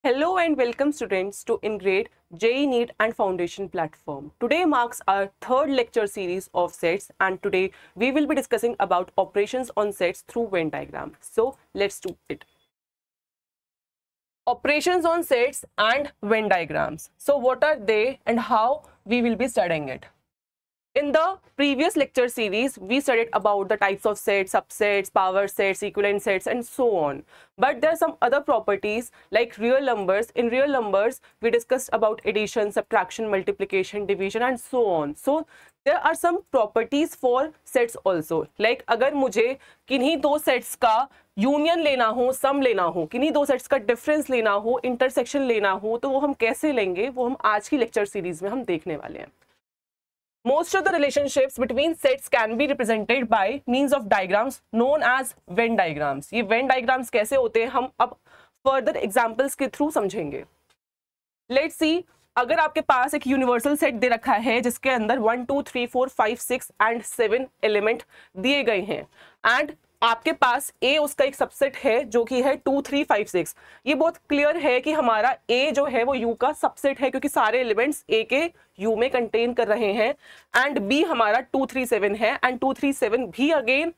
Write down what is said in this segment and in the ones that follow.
Hello and welcome students to InGrade JEE NEET and Foundation platform. Today marks our third lecture series of sets and today we will be discussing about operations on sets through Venn diagram. So let's do it. Operations on sets and Venn diagrams. So what are they and how we will be studying it? In the previous lecture series, we studied about the types of sets, subsets, power sets, equivalent sets, and so on. But there are some other properties like real numbers. In real numbers, we discussed about addition, subtraction, multiplication, division, and so on. So there are some properties for sets also. Like अगर मुझे किन्हीं दो sets का union लेना हो, सम लेना हो, किन्हीं दो सेट्स का डिफरेंस लेना हो, इंटरसेक्शन लेना हो, तो वो हम कैसे लेंगे, वो हम आज की लेक्चर सीरीज में हम देखने वाले हैं. Most of the relationships between sets can be represented by means of diagrams known as Venn diagrams. ये Venn diagrams कैसे होते हैं हम अब further examples के थ्रू समझेंगे. Let's see, अगर आपके पास एक यूनिवर्सल सेट दे रखा है जिसके अंदर 1 2 3 4 5 6 एंड 7 एलिमेंट दिए गए हैं एंड आपके पास A उसका एक सबसेट है जो कि है 2 3 5 6. ये बहुत क्लियर है कि हमारा A जो है वो U का सबसेट है क्योंकि सारे एलिमेंट्स A के U में कंटेन कर रहे हैं एंड B हमारा 2 3 7 है एंड 2 3 7 भी अगेन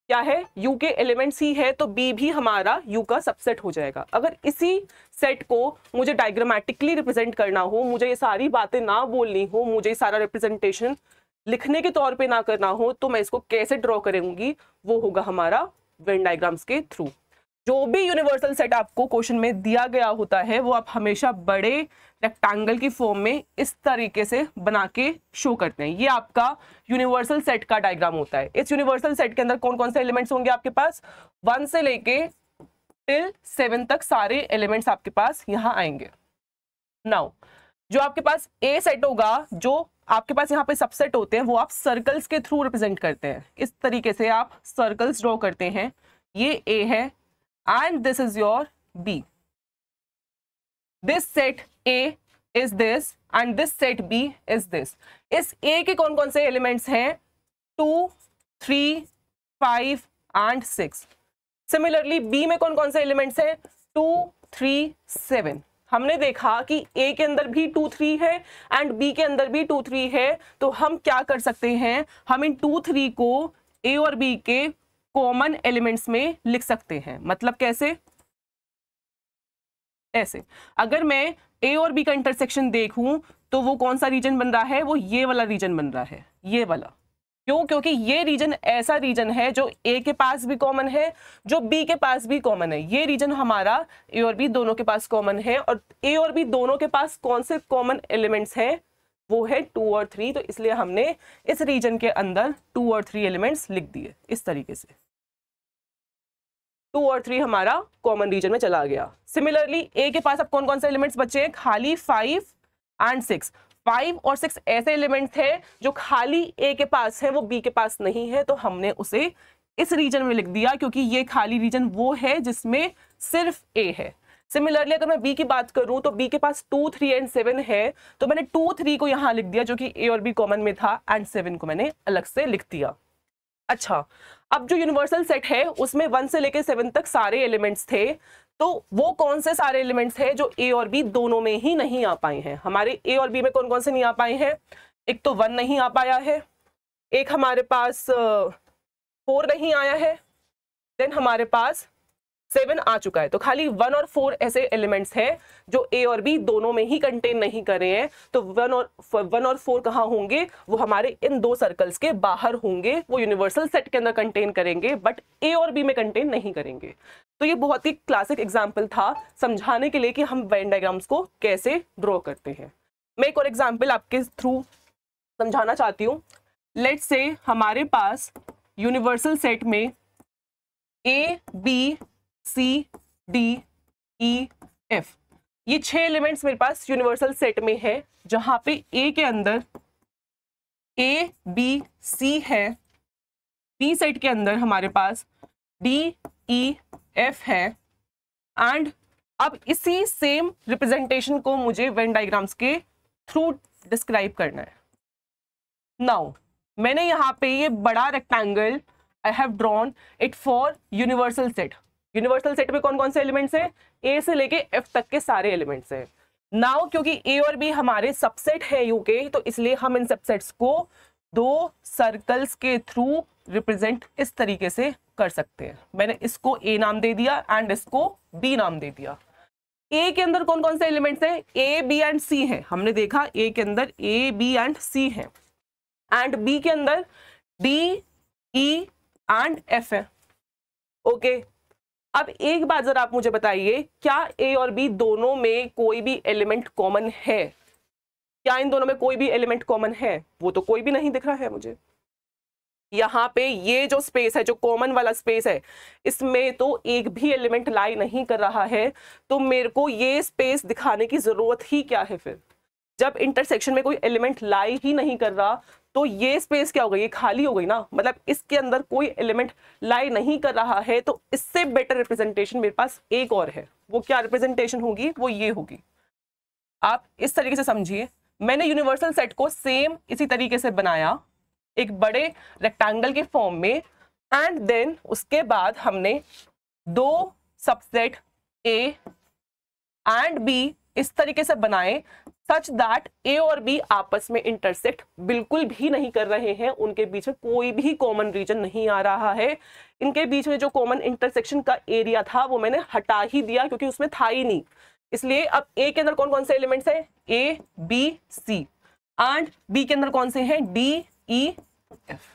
क्या है U के एलिमेंट्स ही है तो B भी हमारा U का सबसेट हो जाएगा. अगर इसी सेट को मुझे डायग्रामेटिकली रिप्रेजेंट करना हो, मुझे ये सारी बातें ना बोलनी हो, मुझे ये सारा रिप्रेजेंटेशन लिखने के तौर पे ना करना हो, तो मैं इसको कैसे ड्रॉ करूंगी, वो होगा हमारा वेन डायग्राम्स के थ्रू. जो भी यूनिवर्सल सेट आपको क्वेश्चन में दिया गया होता है वो आप हमेशा बड़े रेक्टेंगल की फॉर्म में इस तरीके से बना के शो करते हैं. ये आपका यूनिवर्सल सेट का डायग्राम होता है. इस यूनिवर्सल सेट के अंदर कौन कौन से एलिमेंट्स होंगे आपके पास, 1 से लेके टिल 7 तक सारे एलिमेंट्स आपके पास यहाँ आएंगे. नाउ जो आपके पास ए सेट होगा, जो आपके पास यहाँ पे सबसेट होते हैं वो आप सर्कल्स के थ्रू रिप्रेजेंट करते हैं. इस तरीके से आप सर्कल्स ड्रॉ करते हैं. ये ए है and this is your B. This set A is this and this set B is this. इस ए के कौन कौन से एलिमेंट्स हैं, 2 3 5 एंड 6. सिमिलरली बी में कौन कौन से एलिमेंट्स हैं, 2 3 7. हमने देखा कि ए के अंदर भी 2 3 है एंड बी के अंदर भी 2 3 है. तो हम क्या कर सकते हैं, हम इन 2 3 को ए और बी के कॉमन एलिमेंट्स में लिख सकते हैं. मतलब कैसे, ऐसे अगर मैं ए और बी का इंटरसेक्शन देखूं तो वो कौन सा रीजन बन रहा है, वो ये वाला रीजन बन रहा है, ये वाला. क्यों, क्योंकि ये रीजन ऐसा रीजन है जो ए के पास भी कॉमन है, जो बी के पास भी कॉमन है. ये रीजन हमारा ए और बी दोनों के पास कॉमन है और ए और बी दोनों के पास कौन से कॉमन एलिमेंट्स हैं, वो है 2 और 3. तो इसलिए हमने इस रीजन के अंदर 2 और 3 एलिमेंट्स लिख दिए इस तरीके से. 2 और 3 हमारा कॉमन रीजन में चला गया. सिमिलरली ए के पास अब कौन कौन से एलिमेंट्स बचे हैं, खाली 5 एंड 6. 5 और 6 ऐसे एलिमेंट्स हैं जो खाली ए के पास है, वो बी के पास नहीं है, तो हमने उसे इस रीजन में लिख दिया क्योंकि ये खाली रीजन वो है जिसमें सिर्फ ए है. सिमिलरली अगर मैं बी की बात करूं तो बी के पास 2 3 एंड 7 है, तो मैंने 2 3 को यहां लिख दिया जो कि ए और बी कॉमन में था एंड 7 को मैंने अलग से लिख दिया. अच्छा, अब जो यूनिवर्सल सेट है उसमें 1 से लेकर 7 तक सारे एलिमेंट्स थे, तो वो कौन से सारे एलिमेंट्स हैं जो ए और बी दोनों में ही नहीं आ पाए हैं. हमारे ए और बी में कौन कौन से नहीं आ पाए हैं, एक तो 1 नहीं आ पाया है, एक हमारे पास 4 नहीं आया है, देन हमारे पास 7 आ चुका है. तो खाली 1 और 4 ऐसे एलिमेंट्स हैं जो ए और बी दोनों में ही कंटेन नहीं कर रहे हैं. तो 1 और 4 कहाँ होंगे, वो हमारे इन दो सर्कल्स के बाहर होंगे. वो यूनिवर्सल सेट के अंदर कंटेन करेंगे बट ए और बी में कंटेन नहीं करेंगे. तो ये बहुत ही क्लासिक एग्जाम्पल था समझाने के लिए कि हम वेन डायग्राम्स को कैसे ड्रॉ करते हैं. मैं एक और एग्जाम्पल आपके थ्रू समझाना चाहती हूँ. लेट्स से हमारे पास यूनिवर्सल सेट में A B C D E F, ये 6 एलिमेंट्स मेरे पास यूनिवर्सल सेट में है, जहां पे ए के अंदर ए बी सी है, बी सेट के अंदर हमारे पास डी ई एफ है एंड अब इसी सेम रिप्रेजेंटेशन को मुझे वेन डायग्राम्स के थ्रू डिस्क्राइब करना है. नाउ मैंने यहाँ पे ये बड़ा rectangle I have drawn it for universal set. Universal set में कौन कौन से एलिमेंट्स हैं? ए से लेके एफ तक के सारे एलिमेंट्स हैं। नाउ क्योंकि ए और बी हमारे सबसेट है यू के, तो इसलिए हम इन सबसेट्स को दो सर्कल्स के थ्रू रिप्रेजेंट इस तरीके से कर सकते हैं। मैंने इसको ए नाम दे दिया एंड इसको बी नाम दे दिया। ए के अंदर कौन कौन से एलिमेंट्स हैं? ए बी एंड सी है, हमने देखा ए के अंदर ए बी एंड सी है, एंड बी के अंदर डी ई एंड एफ है। ओके, अब एक बात जरा आप मुझे बताइए, क्या ए और बी दोनों में कोई भी एलिमेंट कॉमन है? क्या इन दोनों में कोई भी एलिमेंट कॉमन है? वो तो कोई भी नहीं दिख रहा है मुझे। यहाँ पे ये जो स्पेस है, जो कॉमन वाला स्पेस है, इसमें तो एक भी एलिमेंट लाई नहीं कर रहा है, तो मेरे को ये स्पेस दिखाने की जरूरत ही क्या है फिर? जब इंटरसेक्शन में कोई एलिमेंट लाई ही नहीं कर रहा, तो ये स्पेस क्या हो गई? ये खाली हो गई ना, मतलब इसके अंदर कोई एलिमेंट लाई नहीं कर रहा है। तो इससे बेटर रिप्रेजेंटेशन मेरे पास एक और है। वो क्या रिप्रेजेंटेशन होगी? वो ये होगी। आप इस तरीके से समझिए, मैंने यूनिवर्सल सेट को सेम इसी तरीके से बनाया, एक बड़े रेक्टेंगल के फॉर्म में, एंड देन उसके बाद हमने दो सबसेट ए एंड बी इस तरीके से बनाए सच दैट ए और बी आपस में इंटरसेक्ट बिल्कुल भी नहीं कर रहे हैं, उनके बीच में कोई भी कॉमन रीजन नहीं आ रहा है। इनके बीच में जो कॉमन इंटरसेक्शन का एरिया था वो मैंने हटा ही दिया, क्योंकि उसमें था ही नहीं। इसलिए अब ए के अंदर कौन कौन से एलिमेंट्स हैं? A B C, and B के अंदर कौन से हैं? D E F.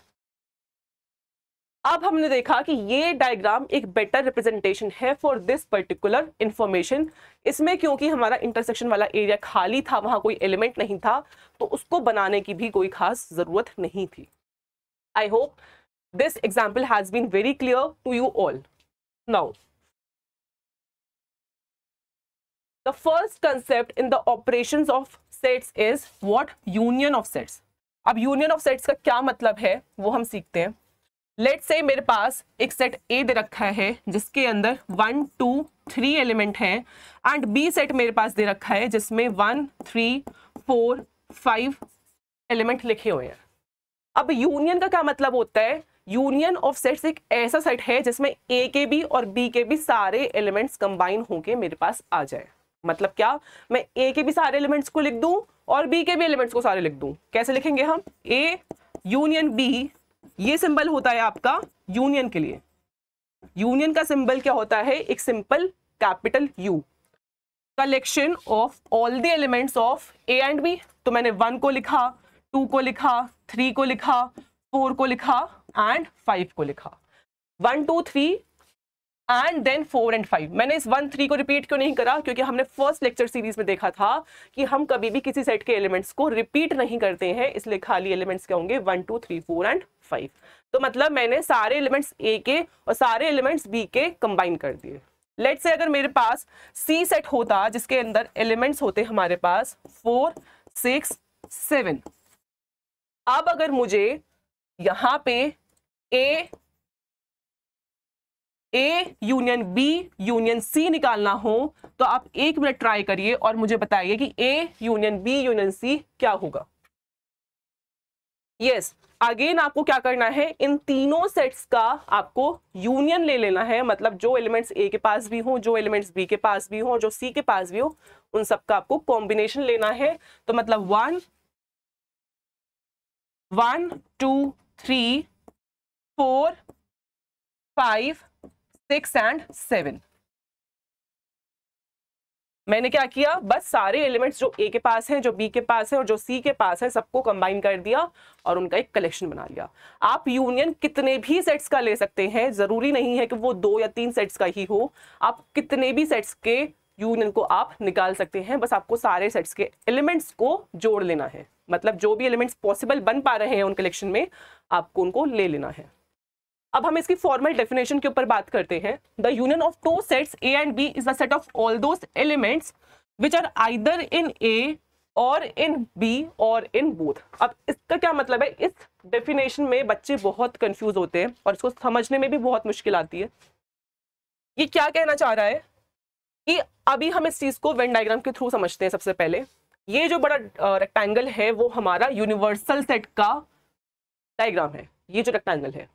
अब हमने देखा कि ये डायग्राम एक बेटर रिप्रेजेंटेशन है फॉर दिस पर्टिकुलर इंफॉर्मेशन। इसमें क्योंकि हमारा इंटरसेक्शन वाला एरिया खाली था, वहां कोई एलिमेंट नहीं था, तो उसको बनाने की भी कोई खास जरूरत नहीं थी। I hope this example has been very clear to you all. Now the first concept in the operations of sets is what? Union of sets. अब यूनियन ऑफ सेट्स का क्या मतलब है वो हम सीखते हैं। लेट्स से मेरे पास एक सेट ए दे रखा है जिसके अंदर 1 2 3 एलिमेंट हैं, एंड बी सेट मेरे पास दे रखा है जिसमें 1 3 4 5 एलिमेंट लिखे हुए हैं। अब यूनियन का क्या मतलब होता है? यूनियन ऑफ सेट्स एक ऐसा सेट है जिसमें ए के भी और बी के भी सारे एलिमेंट्स कंबाइन होके मेरे पास आ जाए। मतलब क्या? मैं ए के भी सारे एलिमेंट्स को लिख दूं और बी के भी एलिमेंट्स को सारे लिख दूं। कैसे लिखेंगे हम? ए यूनियन बी, ये सिंबल होता है आपका यूनियन के लिए। यूनियन का सिंबल क्या होता है? एक simple capital U. Collection of all the elements of A and B. तो मैंने 1 को लिखा, 2 को लिखा, 3 को लिखा, 4 को लिखा एंड 5 को लिखा। 1 2 3 एंड देन 4 एंड 5। मैंने इस 1 3 को रिपीट क्यों नहीं करा? क्योंकि हमने फर्स्ट लेक्चर सीरीज में देखा था कि हम कभी भी किसी सेट के एलिमेंट्स को रिपीट नहीं करते हैं, इसलिए खाली एलिमेंट्स क्या होंगे? 1 2 3 4 एंड 5। तो मतलब मैंने सारे एलिमेंट्स ए के और सारे एलिमेंट्स बी के कंबाइन कर दिए। लेट्स से अगर मेरे पास सी सेट होता जिसके अंदर एलिमेंट्स होते हमारे पास 4 6 7। अब अगर मुझे यहां पे A union B union C निकालना हो, तो आप 1 मिनट ट्राई करिए और मुझे बताइए कि A union B union C क्या होगा। यस, अगेन आपको क्या करना है? इन तीनों सेट्स का आपको यूनियन ले लेना है। मतलब जो एलिमेंट्स ए के पास भी हो, जो एलिमेंट्स बी के पास भी हो, जो सी के पास भी हो, उन सबका आपको कॉम्बिनेशन लेना है। तो मतलब 1 1 2 3 4 5 6 एंड 7। मैंने क्या किया? बस सारे एलिमेंट्स जो ए के पास हैं, जो बी के पास है और जो सी के पास है, सबको कंबाइन कर दिया और उनका एक कलेक्शन बना लिया। आप यूनियन कितने भी सेट्स का ले सकते हैं, जरूरी नहीं है कि वो 2 या 3 सेट्स का ही हो। आप कितने भी सेट्स के यूनियन को आप निकाल सकते हैं। बस आपको सारे सेट्स के एलिमेंट्स को जोड़ लेना है। मतलब जो भी एलिमेंट्स पॉसिबल बन पा रहे हैं उन कलेक्शन में, आपको उनको ले लेना है। अब हम इसकी फॉर्मल डेफिनेशन के ऊपर बात करते हैं। The union of two sets A and B is the set of all those elements which are either in A or in B or in both. अब इसका क्या मतलब है? इस डेफिनेशन में बच्चे बहुत कंफ्यूज होते हैं और इसको समझने में भी बहुत मुश्किल आती है। ये क्या कहना चाह रहा है कि अभी हम इस चीज को वेन डायग्राम के थ्रू समझते हैं। सबसे पहले ये जो बड़ा रेक्टेंगल है वो हमारा यूनिवर्सल सेट का डायग्राम है। ये जो रेक्टेंगल है,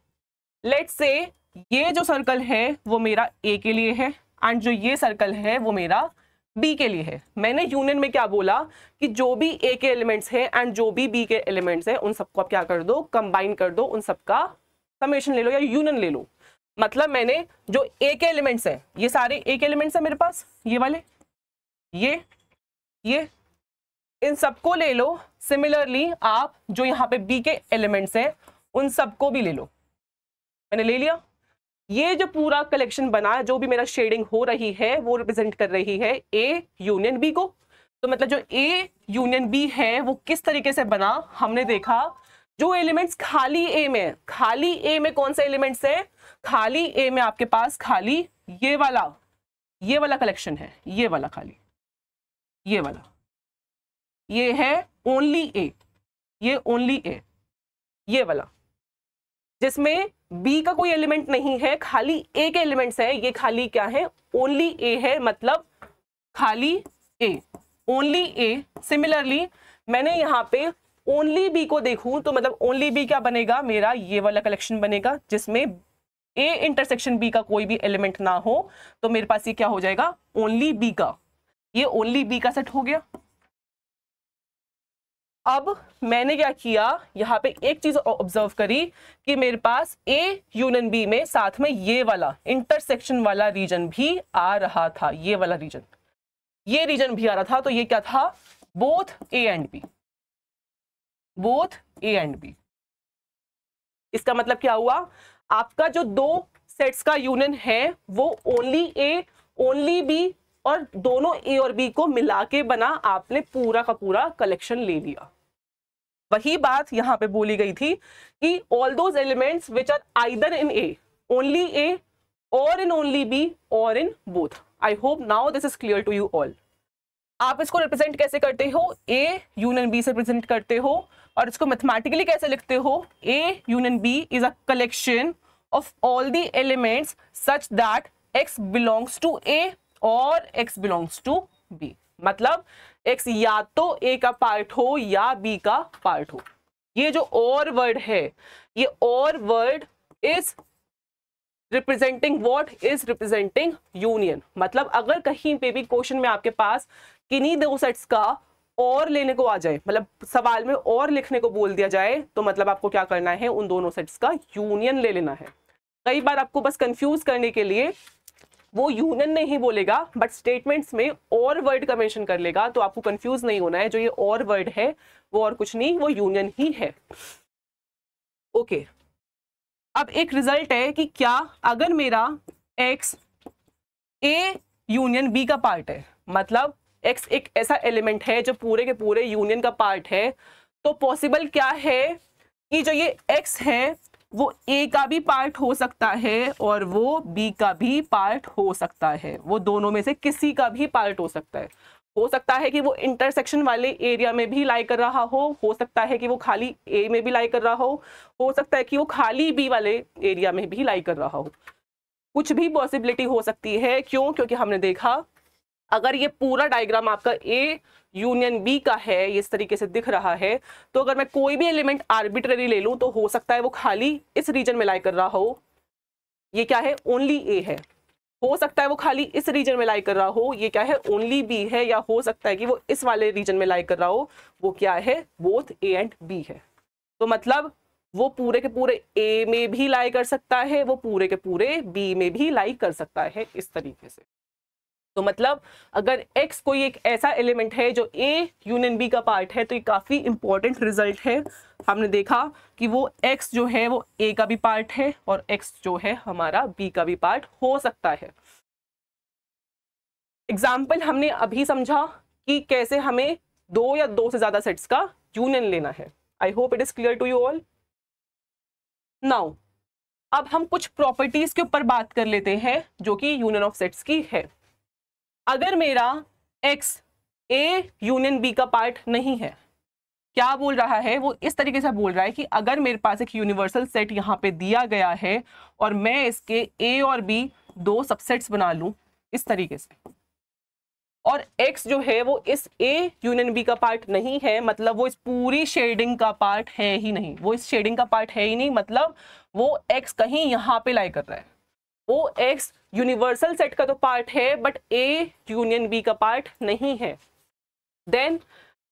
लेट्स से ये जो सर्कल है वो मेरा ए के लिए है एंड जो ये सर्कल है वो मेरा बी के लिए है। मैंने यूनियन में क्या बोला कि जो भी ए के एलिमेंट्स हैं एंड जो भी बी के एलिमेंट्स हैं उन सबको आप क्या कर दो, कंबाइन कर दो, उन सबका समेशन ले लो या यूनियन ले लो। मतलब मैंने जो ए के एलिमेंट्स हैं, ये सारे ए के एलिमेंट्स हैं मेरे पास, ये वाले, ये इन सबको ले लो। सिमिलरली आप जो यहाँ पे बी के एलिमेंट्स हैं उन सबको भी ले लो। मैंने ले लिया। ये जो पूरा कलेक्शन बना, जो भी मेरा शेडिंग हो रही है वो रिप्रेजेंट कर रही है ए यूनियन बी को। तो मतलब जो ए यूनियन बी है वो किस तरीके से बना, हमने देखा जो एलिमेंट्स खाली ए में, खाली ए में कौन से एलिमेंट्स है, खाली ए में आपके पास खाली ये वाला कलेक्शन है, ये वाला खाली, ये वाला, ये है ओनली ए, ये ओनली ए, ये वाला जिसमें बी का कोई एलिमेंट नहीं है, खाली ए के एलिमेंट्स है। ये खाली क्या है, ओनली ए है, मतलब खाली ए, ओनली ए। सिमिलरली मैंने यहाँ पे ओनली बी को देखूं तो मतलब ओनली बी क्या बनेगा, मेरा ये वाला कलेक्शन बनेगा जिसमें ए इंटरसेक्शन बी का कोई भी एलिमेंट ना हो। तो मेरे पास ये क्या हो जाएगा, ओनली बी का, ये ओनली बी का सेट हो गया। अब मैंने क्या किया, यहाँ पे एक चीज ऑब्जर्व करी कि मेरे पास ए यूनियन बी में साथ में ये वाला इंटरसेक्शन वाला रीजन भी आ रहा था, ये वाला रीजन, ये रीजन भी आ रहा था। तो ये क्या था, both A and B, both A and B. इसका मतलब क्या हुआ, आपका जो दो सेट्स का यूनियन है वो ओनली ए ओनली बी और दोनों ए और बी को मिला के बना, आपने पूरा का पूरा कलेक्शन ले लिया। वही बात यहां पे बोली गई थी कि all those elements which are either in A, only A or in only B or in both. I hope now this is clear to you all. आप इसको रिप्रेजेंट कैसे करते हो, ए यूनियन बी से रिप्रेजेंट करते हो और इसको मैथमेटिकली कैसे लिखते हो, A union B is a collection of all the elements such that x belongs to A or x belongs to b। मतलब x या तो a का पार्ट हो या b का पार्ट हो। ये जो और वर्ड है, ये और word is representing what, is representing union. मतलब अगर कहीं पे भी क्वेश्चन में आपके पास किन्हीं दो सेट्स का और लेने को आ जाए, मतलब सवाल में और लिखने को बोल दिया जाए, तो मतलब आपको क्या करना है, उन दोनों सेट्स का यूनियन ले लेना है। कई बार आपको बस कंफ्यूज करने के लिए वो यूनियन नहीं बोलेगा बट स्टेटमेंट्स में और वर्ड का मेंशन कर लेगा, तो आपको कंफ्यूज नहीं होना है। जो ये और वर्ड है वो और कुछ नहीं, वो यूनियन ही है। ओके, अब एक रिजल्ट है कि क्या अगर मेरा x ए यूनियन बी का पार्ट है, मतलब x एक ऐसा एलिमेंट है जो पूरे के पूरे यूनियन का पार्ट है, तो पॉसिबल क्या है कि जो ये x है वो ए का भी पार्ट हो सकता है और वो बी का भी पार्ट हो सकता है। वो दोनों में से किसी का भी पार्ट हो सकता है। हो सकता है कि वो इंटरसेक्शन वाले एरिया में भी लाई कर रहा हो सकता है कि वो खाली ए में भी लाई कर रहा हो सकता है कि वो खाली बी वाले एरिया में भी लाई कर रहा हो। कुछ भी पॉसिबिलिटी हो सकती है। क्यों? क्योंकि हमने देखा अगर ये पूरा डायग्राम आपका ए यूनियन बी का है, इस तरीके से दिख रहा है, तो अगर मैं कोई भी एलिमेंट आर्बिट्ररी ले लूं तो हो सकता है वो खाली इस रीजन में लाई कर रहा हो। ये क्या है? ओनली ए है। हो सकता है वो खाली इस रीजन में लाई कर रहा हो, ये क्या है? ओनली बी है। या हो सकता है कि वो इस वाले रीजन में लाई कर रहा हो, वो क्या है? बोथ ए एंड बी है। तो मतलब वो पूरे के पूरे ए में भी लाई कर सकता है, वो पूरे के पूरे बी में भी लाई कर सकता है, इस तरीके से। तो मतलब अगर x कोई एक ऐसा एलिमेंट है जो a यूनियन b का पार्ट है, तो ये काफी इंपॉर्टेंट रिजल्ट है। हमने देखा कि वो x जो है वो a का भी पार्ट है और x जो है हमारा b का भी पार्ट हो सकता है। एग्जाम्पल हमने अभी समझा कि कैसे हमें दो या दो से ज्यादा सेट्स का यूनियन लेना है। I hope it is clear to you all. Now अब हम कुछ प्रॉपर्टीज के ऊपर बात कर लेते हैं जो कि यूनियन ऑफ सेट्स की है। अगर मेरा x ए यूनियन बी का पार्ट नहीं है, क्या बोल रहा है वो? इस तरीके से बोल रहा है कि अगर मेरे पास एक यूनिवर्सल सेट यहाँ पे दिया गया है और मैं इसके ए और बी दो सबसेट्स बना लूं इस तरीके से, और x जो है वो इस A यूनियन B का पार्ट नहीं है, मतलब वो इस पूरी शेडिंग का पार्ट है ही नहीं, वो इस शेडिंग का पार्ट है ही नहीं, मतलब वो x कहीं यहाँ पे लाई कर रहा है। वो x यूनिवर्सल सेट का तो पार्ट है बट A यूनियन B का पार्ट नहीं है। Then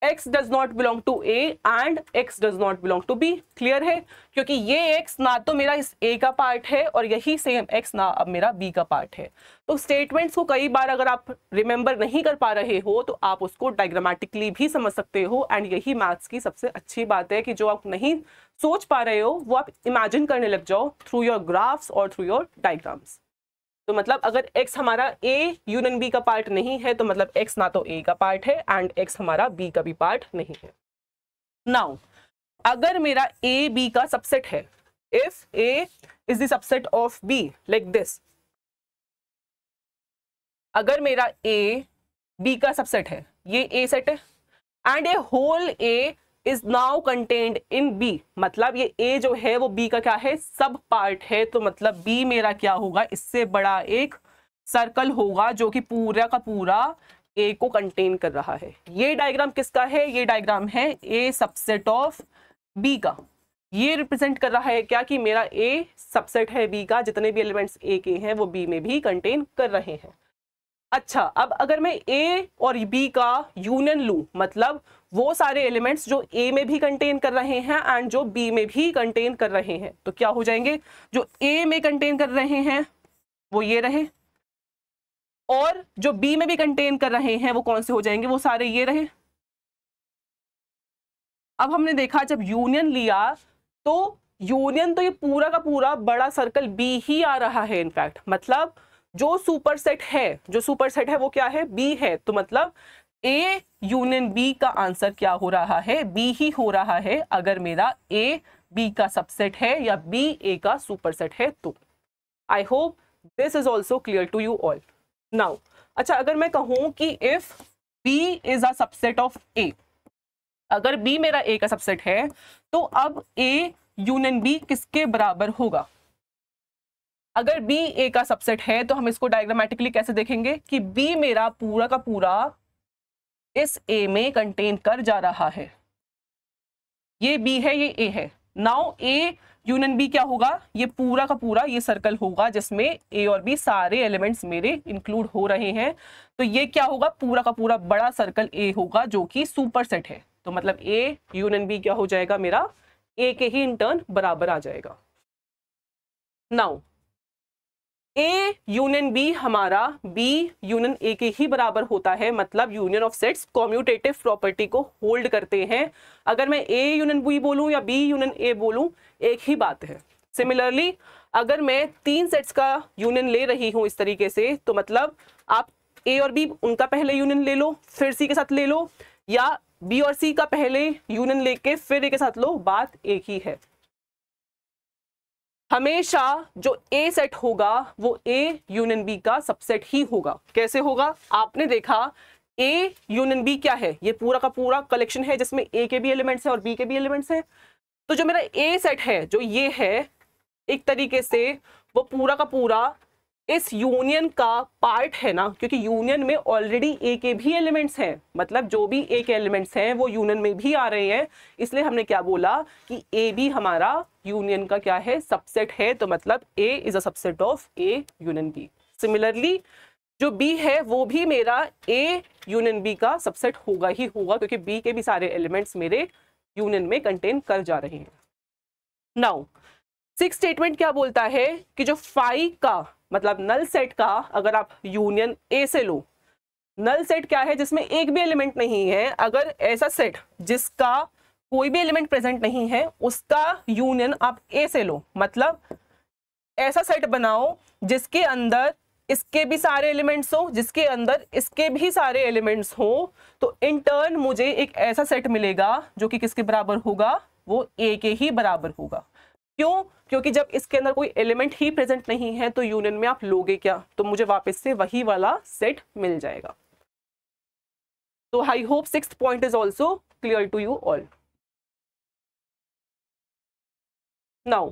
x does not belong to A and x does not belong to B। Clear है, क्योंकि ये x ना तो मेरा इस A का पार्ट है और यही सेम x ना अब मेरा B का पार्ट है। तो स्टेटमेंट्स को कई बार अगर आप रिमेंबर नहीं कर पा रहे हो तो आप उसको डायग्रामेटिकली भी समझ सकते हो, एंड यही मैथ्स की सबसे अच्छी बात है कि जो आप नहीं सोच पा रहे हो वो आप इमेजिन करने लग जाओ थ्रू योर ग्राफ्स और थ्रू योर डायग्राम्स। तो मतलब अगर x हमारा A यूनियन B का पार्ट नहीं है तो मतलब x ना तो A का पार्ट है एंड x हमारा B का भी पार्ट नहीं है। नाउ अगर मेरा A B का सबसेट है, if A is the subset of B like this, अगर मेरा A B का सबसेट है, ये A सेट है and a whole A is now contained in B, मतलब ये A जो है वो B का क्या है, सब पार्ट है, तो मतलब B मेरा क्या होगा, इससे बड़ा एक सर्कल होगा जो कि पूरा का पूरा A को कंटेन कर रहा है। ये डायग्राम किसका है, ये डायग्राम है A सबसेट ऑफ B का। ये रिप्रेजेंट कर रहा है क्या कि मेरा A सबसेट है B का, जितने भी एलिमेंट्स A के हैं वो B में भी कंटेन कर रहे हैं। अच्छा, अब अगर मैं A और B का यूनियन लूं, मतलब वो सारे एलिमेंट्स जो A में भी कंटेन कर रहे हैं एंड जो B में भी कंटेन कर रहे हैं, तो क्या हो जाएंगे, जो A में कंटेन कर रहे हैं वो ये रहे, और जो B में भी कंटेन कर रहे हैं वो कौन से हो जाएंगे, वो सारे ये रहे। अब हमने देखा जब यूनियन लिया तो यूनियन तो ये पूरा का पूरा बड़ा सर्कल B ही आ रहा है इनफैक्ट, मतलब जो सुपरसेट है, जो सुपरसेट है वो क्या है, B है, तो मतलब A यूनियन B का आंसर क्या हो रहा है, B ही हो रहा है अगर मेरा A B का सबसेट है या B A का सुपरसेट है तो। I hope this is also clear to you all now. अच्छा, अगर मैं कहूं कि if B is a subset of A, अगर B मेरा A का सबसेट है तो अब A यूनियन B किसके बराबर होगा। अगर B A का सबसेट है तो हम इसको डायग्रामेटिकली कैसे देखेंगे कि B मेरा पूरा का पूरा इस A में कंटेन कर जा रहा है, ये B है ये A है। नाउ A यूनियन B क्या होगा, ये पूरा का पूरा ये सर्कल होगा जिसमें A और B सारे एलिमेंट्स मेरे इंक्लूड हो रहे हैं, तो ये क्या होगा, पूरा का पूरा बड़ा सर्कल A होगा जो कि सुपरसेट है, तो मतलब A यूनियन B क्या हो जाएगा, मेरा A के ही इन टर्न बराबर आ जाएगा। नाउ A यूनियन B हमारा B यूनियन A के ही बराबर होता है, मतलब union of sets commutative property को होल्ड करते हैं। अगर मैं A यूनियन B बोलूं या B यूनियन A बोलूं एक ही बात है। सिमिलरली अगर मैं 3 सेट्स का यूनियन ले रही हूं इस तरीके से, तो मतलब आप A और B उनका पहले यूनियन ले लो फिर C के साथ ले लो, या B और C का पहले यूनियन लेके फिर A के साथ लो, बात एक ही है। हमेशा जो A सेट होगा वो A यूनियन B का सबसेट ही होगा। कैसे होगा, आपने देखा A यूनियन B क्या है, ये पूरा का पूरा कलेक्शन है जिसमें A के भी एलिमेंट्स हैं और B के भी एलिमेंट्स हैं, तो जो मेरा A सेट है जो ये है, एक तरीके से वो पूरा का पूरा इस यूनियन का पार्ट है ना, क्योंकि यूनियन में ऑलरेडी A के भी एलिमेंट्स हैं, मतलब जो भी A के एलिमेंट्स हैं वो यूनियन में भी आ रहे हैं, इसलिए हमने क्या बोला कि A भी हमारा यूनियन का क्या है, सबसेट है, तो मतलब A is a subset of A union B। Similarly जो B है वो भी मेरा A यूनियन B का सबसेट होगा ही होगा, क्योंकि B के भी सारे एलिमेंट्स मेरे यूनियन में कंटेन कर जा रहे हैं। नाउ 6 स्टेटमेंट क्या बोलता है कि जो फाई का मतलब नल सेट का अगर आप यूनियन A से लो, नल सेट क्या है, जिसमें एक भी एलिमेंट नहीं है, अगर ऐसा सेट जिसका कोई भी एलिमेंट प्रेजेंट नहीं है उसका यूनियन आप A से लो, मतलब ऐसा सेट बनाओ जिसके अंदर इसके भी सारे एलिमेंट्स हो, जिसके अंदर इसके भी सारे एलिमेंट्स हो, तो इन टर्न मुझे एक ऐसा सेट मिलेगा जो कि किसके बराबर होगा, वो A के ही बराबर होगा। क्यों, क्योंकि जब इसके अंदर कोई एलिमेंट ही प्रेजेंट नहीं है तो यूनियन में आप लोगे क्या, तो मुझे वापस से वही वाला सेट मिल जाएगा। तो I hope 6th point is also clear to you all. Now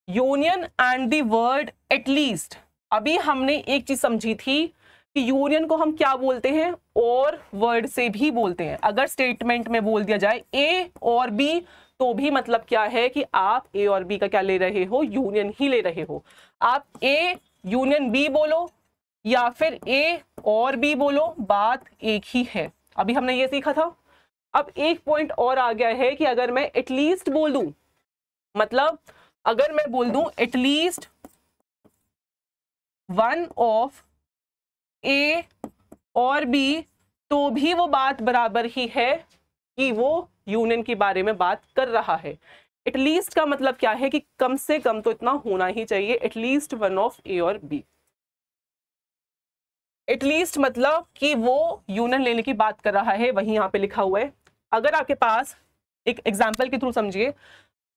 union and the word at least, अभी हमने एक चीज समझी थी कि यूनियन को हम क्या बोलते हैं, और वर्ड से भी बोलते हैं। अगर स्टेटमेंट में बोल दिया जाए ए और बी, तो भी मतलब क्या है कि आप ए और बी का क्या ले रहे हो, यूनियन ही ले रहे हो। आप ए यूनियन बी बोलो या फिर ए और बी बोलो, बात एक ही है। अभी हमने ये सीखा था। अब एक पॉइंट और आ गया है कि अगर मैं एटलीस्ट बोल दूं, मतलब अगर मैं बोल दूं एटलीस्ट वन ऑफ ए और बी, तो भी वो बात बराबर ही है कि वो यूनियन के बारे में बात कर रहा है। एटलीस्ट का मतलब क्या है कि कम से कम तो इतना होना ही चाहिए, एटलीस्ट वन ऑफ ए और बी। एटलीस्ट मतलब कि वो यूनियन लेने की बात कर रहा है, वही यहाँ पे लिखा हुआ है। अगर आपके पास एक एग्जाम्पल के थ्रू समझिए,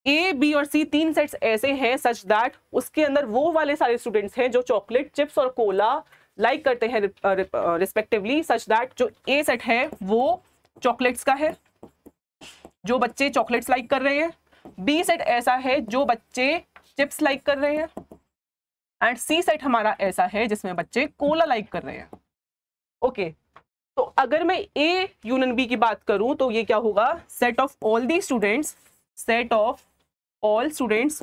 ए बी और सी तीन सेट्स ऐसे हैं सच दैट उसके अंदर वो वाले सारे स्टूडेंट्स हैं जो चॉकलेट, चिप्स और कोला लाइक करते हैं रिस्पेक्टिवली, सच दैट जो ए सेट है वो चॉकलेट्स का है, जो बच्चे चॉकलेट्स लाइक कर रहे हैं। बी सेट ऐसा है जो बच्चे चिप्स लाइक कर रहे हैं, एंड सी सेट हमारा ऐसा है जिसमें बच्चे कोला लाइक कर रहे हैं। ओके, तो अगर मैं ए यूनियन बी की बात करूं तो ये क्या होगा, set of all the students, set of all students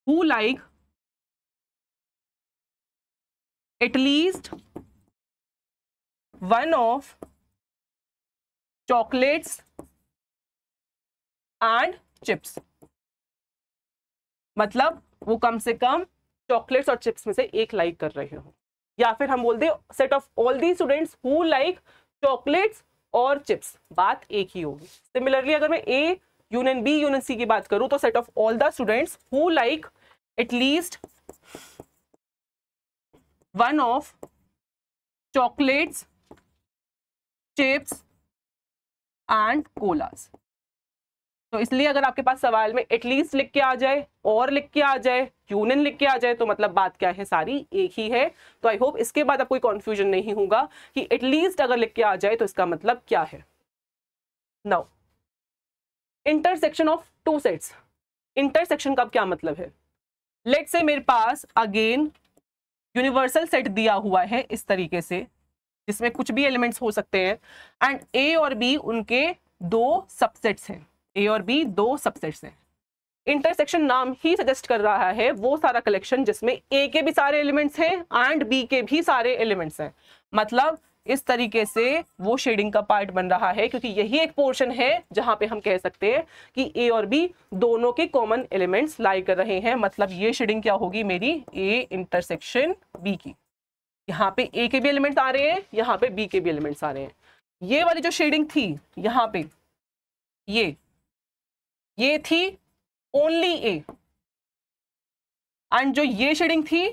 who like at least one of chocolates and chips, मतलब वो कम से कम चॉकलेट्स और चिप्स में से एक लाइक कर रहे हो। या फिर हम बोलते हैं set of all the students who like chocolates or chips, बात एक ही होगी। सिमिलरली अगर मैं A union B union C की बात करूं तो set of all the students who like at least one of chocolates, chips and colas. तो इसलिए अगर आपके पास सवाल में एटलीस्ट लिख के आ जाए, और लिख के आ जाए, यूनियन लिख के आ जाए, तो मतलब बात क्या है, सारी एक ही है। तो आई होप इसके बाद अब कोई कंफ्यूजन नहीं होगा कि एटलीस्ट अगर लिख के आ जाए तो इसका मतलब क्या है। Now intersection of two sets. Intersection का क्या मतलब है, लेट्स से मेरे पास अगेन यूनिवर्सल सेट दिया हुआ है इस तरीके से, जिसमें कुछ भी एलिमेंट्स हो सकते हैं, एंड ए और बी उनके दो सबसेट्स हैं, ए और बी दो सबसेट्स हैं। इंटरसेक्शन नाम ही सजेस्ट कर रहा है वो सारा कलेक्शन जिसमें ए के भी सारे एलिमेंट्स हैं एंड बी के भी सारे एलिमेंट्स हैं। मतलब इस तरीके से वो शेडिंग का पार्ट बन रहा है, क्योंकि यही एक पोर्शन है जहां पे हम कह सकते हैं कि ए और बी दोनों के कॉमन एलिमेंट्स लाई कर रहे हैं। मतलब ये शेडिंग क्या होगी मेरी, ए इंटरसेक्शन बी की। यहाँ पे ए के भी एलिमेंट्स आ रहे हैं, यहाँ पे बी के भी एलिमेंट्स आ रहे हैं। ये वाली जो शेडिंग थी यहाँ पे, ये थी ओनली ए, एंड जो ये शेडिंग थी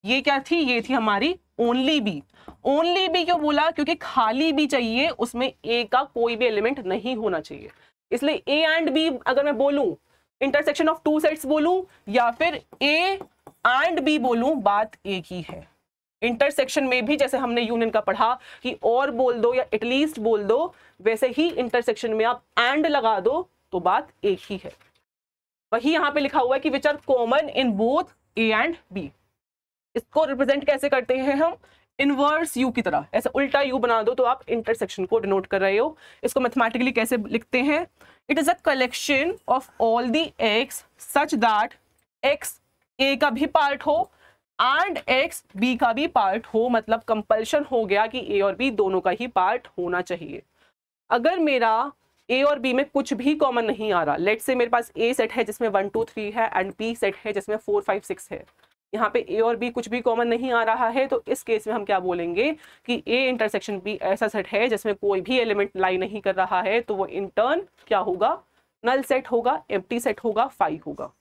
ये क्या थी, ये थी हमारी ओनली बी। ओनली बी क्यों बोला, क्योंकि खाली बी चाहिए, उसमें ए का कोई भी एलिमेंट नहीं होना चाहिए। इसलिए ए एंड बी अगर मैं बोलूं, इंटरसेक्शन ऑफ टू सेट्स बोलूं या फिर ए एंड बी बोलूं, बात एक ही है। इंटरसेक्शन में भी जैसे हमने यूनियन का पढ़ा कि और बोल दो या एटलीस्ट बोल दो, वैसे ही इंटरसेक्शन में आप एंड लगा दो तो बात एक ही है। वही यहां पे लिखा हुआ है कि which are common in both A and B. इसको रिप्रेजेंट कैसे करते हैं हम, इनवर्स यू की तरह, ऐसे उल्टा यू बना दो तो आप इंटरसेक्शन को डिनोट कर रहे हो। इसको मैथमेटिकली कैसे लिखते हैं, it is a collection of all the x such that x A का भी पार्ट हो एंड एक्स बी का भी पार्ट हो। मतलब कंपल्शन हो गया कि ए और बी दोनों का ही पार्ट होना चाहिए। अगर मेरा ए और बी में कुछ भी कॉमन नहीं आ रहा, लेट्स से मेरे पास ए सेट है जिसमें 1 2 3 है एंड बी सेट है जिसमें 4 5 6 है, यहाँ पे ए और बी कुछ भी कॉमन नहीं आ रहा है, तो इस केस में हम क्या बोलेंगे कि ए इंटरसेक्शन बी ऐसा सेट है जिसमें कोई भी एलिमेंट लाई नहीं कर रहा है, तो वो इन टर्न क्या होगा, नल सेट होगा, एम्प्टी सेट होगा, फाई होगा।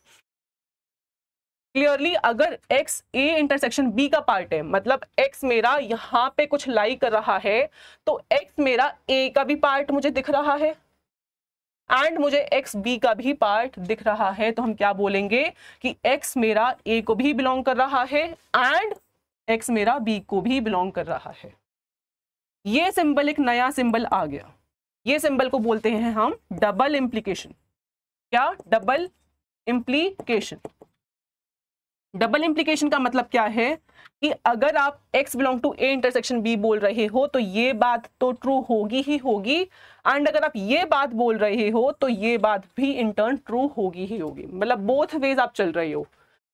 क्लियरली अगर x a इंटरसेक्शन b का पार्ट है, मतलब x मेरा यहाँ पे कुछ लाई कर रहा है, तो x मेरा a का भी पार्ट मुझे दिख रहा है एंड मुझे x b का भी पार्ट दिख रहा है, तो हम क्या बोलेंगे कि x मेरा a को भी बिलोंग कर रहा है एंड x मेरा b को भी बिलोंग कर रहा है। ये सिंबल एक नया सिंबल आ गया, ये सिंबल को बोलते हैं हम डबल इंप्लीकेशन। क्या, डबल इंप्लीकेशन। डबल इम्प्लीकेशन का मतलब क्या है कि अगर आप x belong to a intersection b बोल रहे हो तो ये बात तो ट्रू होगी ही होगी, एंड अगर आप ये बात बोल रहे हो तो ये बात भी इन टर्न ट्रू होगी ही होगी। मतलब बोथ वेज आप चल रहे हो।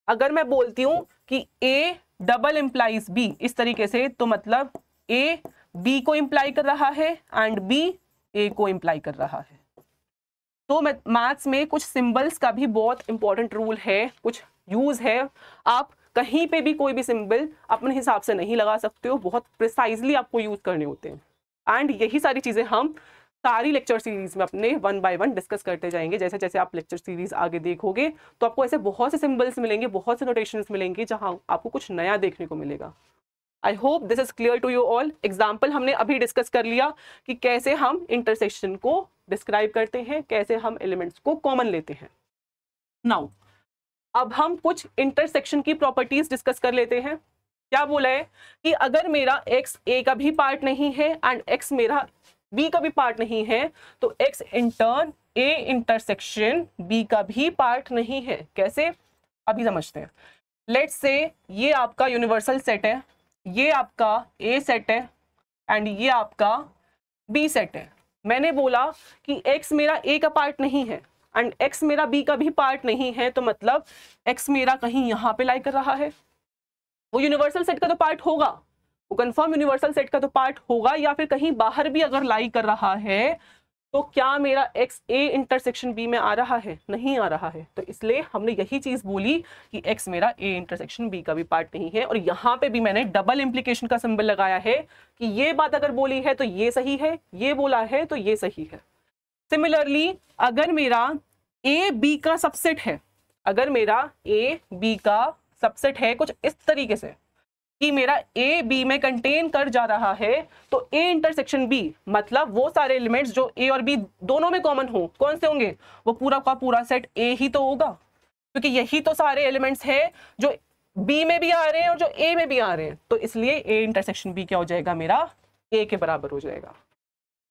अगर मैं बोलती हूं कि a डबल इंप्लाइज b इस तरीके से, तो मतलब a b को इंप्लाई कर रहा है एंड b a को इंप्लाई कर रहा है। तो मैथ्स में कुछ सिंबल्स का भी बहुत इंपॉर्टेंट रूल है, कुछ यूज है। आप कहीं पे भी कोई भी सिंबल अपने हिसाब से नहीं लगा सकते हो, बहुत प्रिसाइजली आपको यूज करने होते हैं। एंड यही सारी चीजें हम सारी लेक्चर सीरीज में अपने 1 बाय 1 डिस्कस करते जाएंगे। जैसे जैसे आप लेक्चर सीरीज आगे देखोगे तो आपको ऐसे बहुत से सिंबल्स मिलेंगे, बहुत से नोटेशंस मिलेंगे जहां आपको कुछ नया देखने को मिलेगा। I hope this is clear to you all. Example हमने अभी डिस्कस कर लिया कि कैसे हम इंटरसेक्शन को डिस्क्राइब करते हैं, कैसे हम एलिमेंट्स को कॉमन लेते हैं। नाउ अब हम कुछ इंटरसेक्शन की प्रॉपर्टीज डिस्कस कर लेते हैं। क्या बोला है कि अगर मेरा x a का भी पार्ट नहीं है एंड x मेरा b का भी पार्ट नहीं है, तो x in turn a intersection b का भी पार्ट नहीं है। कैसे, अभी समझते हैं। लेट्स से ये आपका यूनिवर्सल सेट है, ये आपका a सेट है एंड ये आपका b सेट है। मैंने बोला कि x मेरा a का पार्ट नहीं है एंड x मेरा b का भी पार्ट नहीं है, तो मतलब x मेरा कहीं यहाँ पे लाई कर रहा है। वो यूनिवर्सल सेट का तो पार्ट होगा, वो कंफर्म यूनिवर्सल सेट का तो पार्ट होगा, या फिर कहीं बाहर भी अगर लाई कर रहा है तो क्या मेरा x a इंटरसेक्शन b में आ रहा है? नहीं आ रहा है। तो इसलिए हमने यही चीज बोली कि x मेरा a इंटरसेक्शन b का भी पार्ट नहीं है। और यहाँ पे भी मैंने डबल इंप्लीकेशन का सिंबल लगाया है कि ये बात अगर बोली है तो ये सही है, ये बोला है तो ये सही है। सिमिलरली अगर मेरा a b का सबसेट है, अगर मेरा a b का सबसेट है कुछ इस तरीके से कि मेरा a b में कंटेन कर जा रहा है, तो a इंटरसेक्शन b मतलब वो सारे एलिमेंट्स जो a और b दोनों में कॉमन हो, कौन से होंगे? वो पूरा का पूरा सेट a ही तो होगा, क्योंकि यही तो सारे एलिमेंट्स है जो b में भी आ रहे हैं और जो a में भी आ रहे हैं। तो इसलिए a इंटरसेक्शन b क्या हो जाएगा? मेरा a के बराबर हो जाएगा।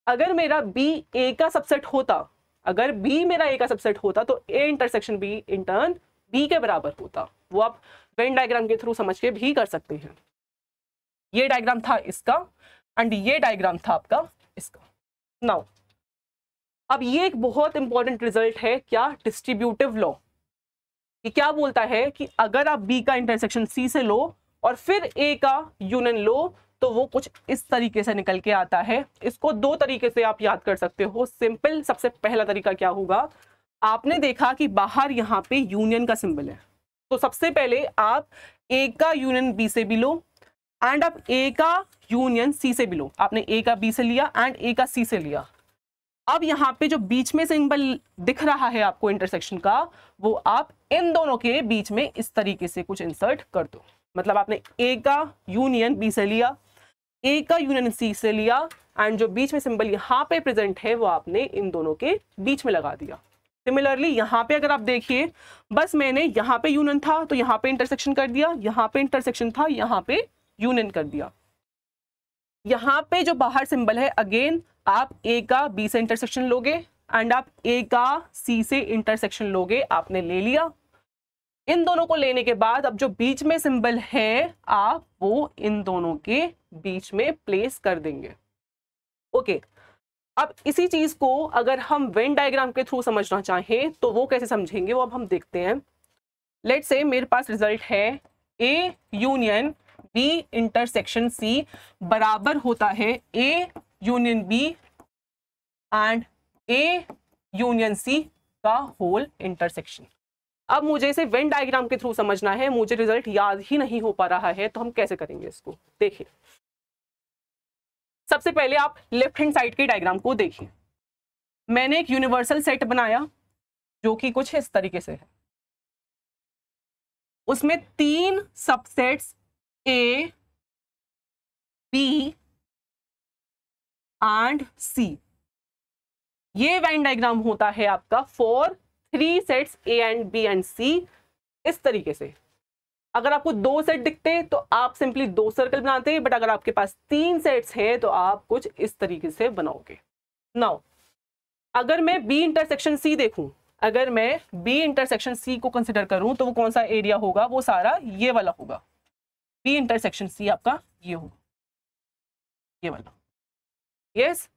अगर मेरा b a का सबसेट होता, अगर b मेरा a का सबसेट होता, तो a intersection b in turn b के बराबर होता। वो आप वेन डायग्राम के थ्रू समझ के भी कर सकते हैं। ये डायग्राम था इसका एंड ये डायग्राम था आपका इसका। नाउ अब ये एक बहुत इंपॉर्टेंट रिजल्ट है, क्या? Distributive law. ये क्या बोलता है कि अगर आप b का इंटरसेक्शन c से लो और फिर a का यूनियन लो, तो वो कुछ इस तरीके से निकल के आता है। इसको दो तरीके से आप याद कर सकते हो। सिंपल सबसे पहला तरीका क्या होगा, आपने देखा कि बाहर यहाँ पे यूनियन का सिंबल है, तो सबसे पहले आप a का यूनियन b से भी लो एंड आप a का यूनियन c से भी लो। आपने a का b से लिया एंड a का c से लिया। अब यहाँ पे जो बीच में सिंबल दिख रहा है आपको इंटरसेक्शन का, वो आप इन दोनों के बीच में इस तरीके से कुछ इंसर्ट कर दो। मतलब आपने a का यूनियन b से लिया, a का यूनियन c से लिया एंड जो बीच में सिंबल यहाँ पे प्रेजेंट है वो आपने इन दोनों के बीच में लगा दिया। सिमिलरली यहाँ पे अगर आप देखिए, बस मैंने यहाँ पे यूनियन था तो यहाँ पे इंटरसेक्शन कर दिया, यहाँ पे इंटरसेक्शन था यहाँ पे यूनियन कर दिया। यहाँ पे जो बाहर सिंबल है, अगेन आप a का b से इंटरसेक्शन लोगे एंड आप a का c से इंटरसेक्शन लोगे। आपने ले लिया। इन दोनों को लेने के बाद अब जो बीच में सिंबल है आप वो इन दोनों के बीच में प्लेस कर देंगे। ओके, अब इसी चीज को अगर हम वेन डायग्राम के थ्रू समझना चाहें तो वो कैसे समझेंगे, वो अब हम देखते हैं। लेट्स से मेरे पास रिजल्ट है a union b intersection c बराबर होता है a union b and a union c का होल इंटरसेक्शन। अब मुझे इसे वेन डायग्राम के थ्रू समझना है, मुझे रिजल्ट याद ही नहीं हो पा रहा है, तो हम कैसे करेंगे इसको? देखिए, सबसे पहले आप लेफ्ट हैंड साइड के डायग्राम को देखिए। मैंने एक यूनिवर्सल सेट बनाया जो कि कुछ इस तरीके से है। उसमें 3 subsets A, B and C। ये वेन डायग्राम होता है आपका for 3 sets A and B and C। इस तरीके से अगर आपको 2 सेट दिखते तो आप सिंपली 2 सर्कल बनाते, बट अगर आपके पास 3 सेट्स हैं तो आप कुछ इस तरीके से बनाओगे। नाउ अगर मैं B इंटरसेक्शन C देखूं अगर मैं बी इंटरसेक्शन सी को कंसिडर करूं तो वो कौन सा एरिया होगा, वो सारा ये वाला होगा। बी इंटरसेक्शन सी आपका ये होगा, ये वाला। यस।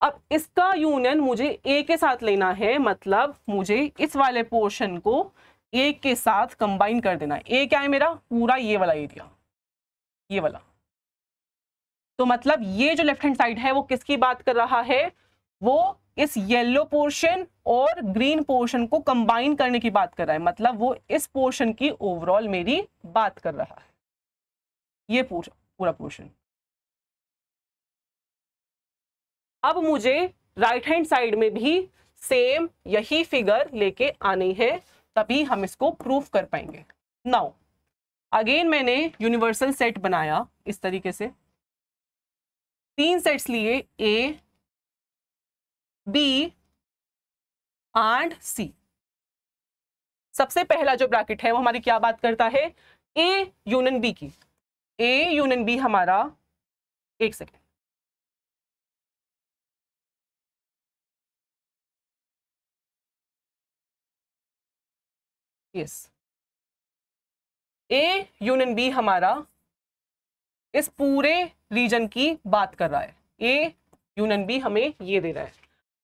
अब इसका यूनियन मुझे ए के साथ लेना है, मतलब मुझे इस वाले पोर्शन को ए के साथ कंबाइन कर देना है। ए क्या है मेरा, पूरा ये वाला एरिया, ये वाला। तो मतलब ये जो लेफ्ट हैंड साइड है वो किसकी बात कर रहा है, वो इस येलो पोर्शन और ग्रीन पोर्शन को कंबाइन करने की बात कर रहा है, मतलब वो इस पोर्शन की ओवरऑल मेरी बात कर रहा है, ये पूरा पोर्शन। अब मुझे राइट हैंड साइड में भी सेम यही फिगर लेके आनी है, तभी हम इसको प्रूव कर पाएंगे। नाउ अगेन मैंने यूनिवर्सल सेट बनाया इस तरीके से, 3 सेट्स लिए ए, बी एंड सी। सबसे पहला जो ब्रैकेट है वो हमारी क्या बात करता है, ए यूनियन बी की। ए यूनियन बी हमारा, एक second, yes, A union B हमारा इस पूरे रीजन की बात कर रहा है। ए यूनियन बी हमें ये दे रहा है,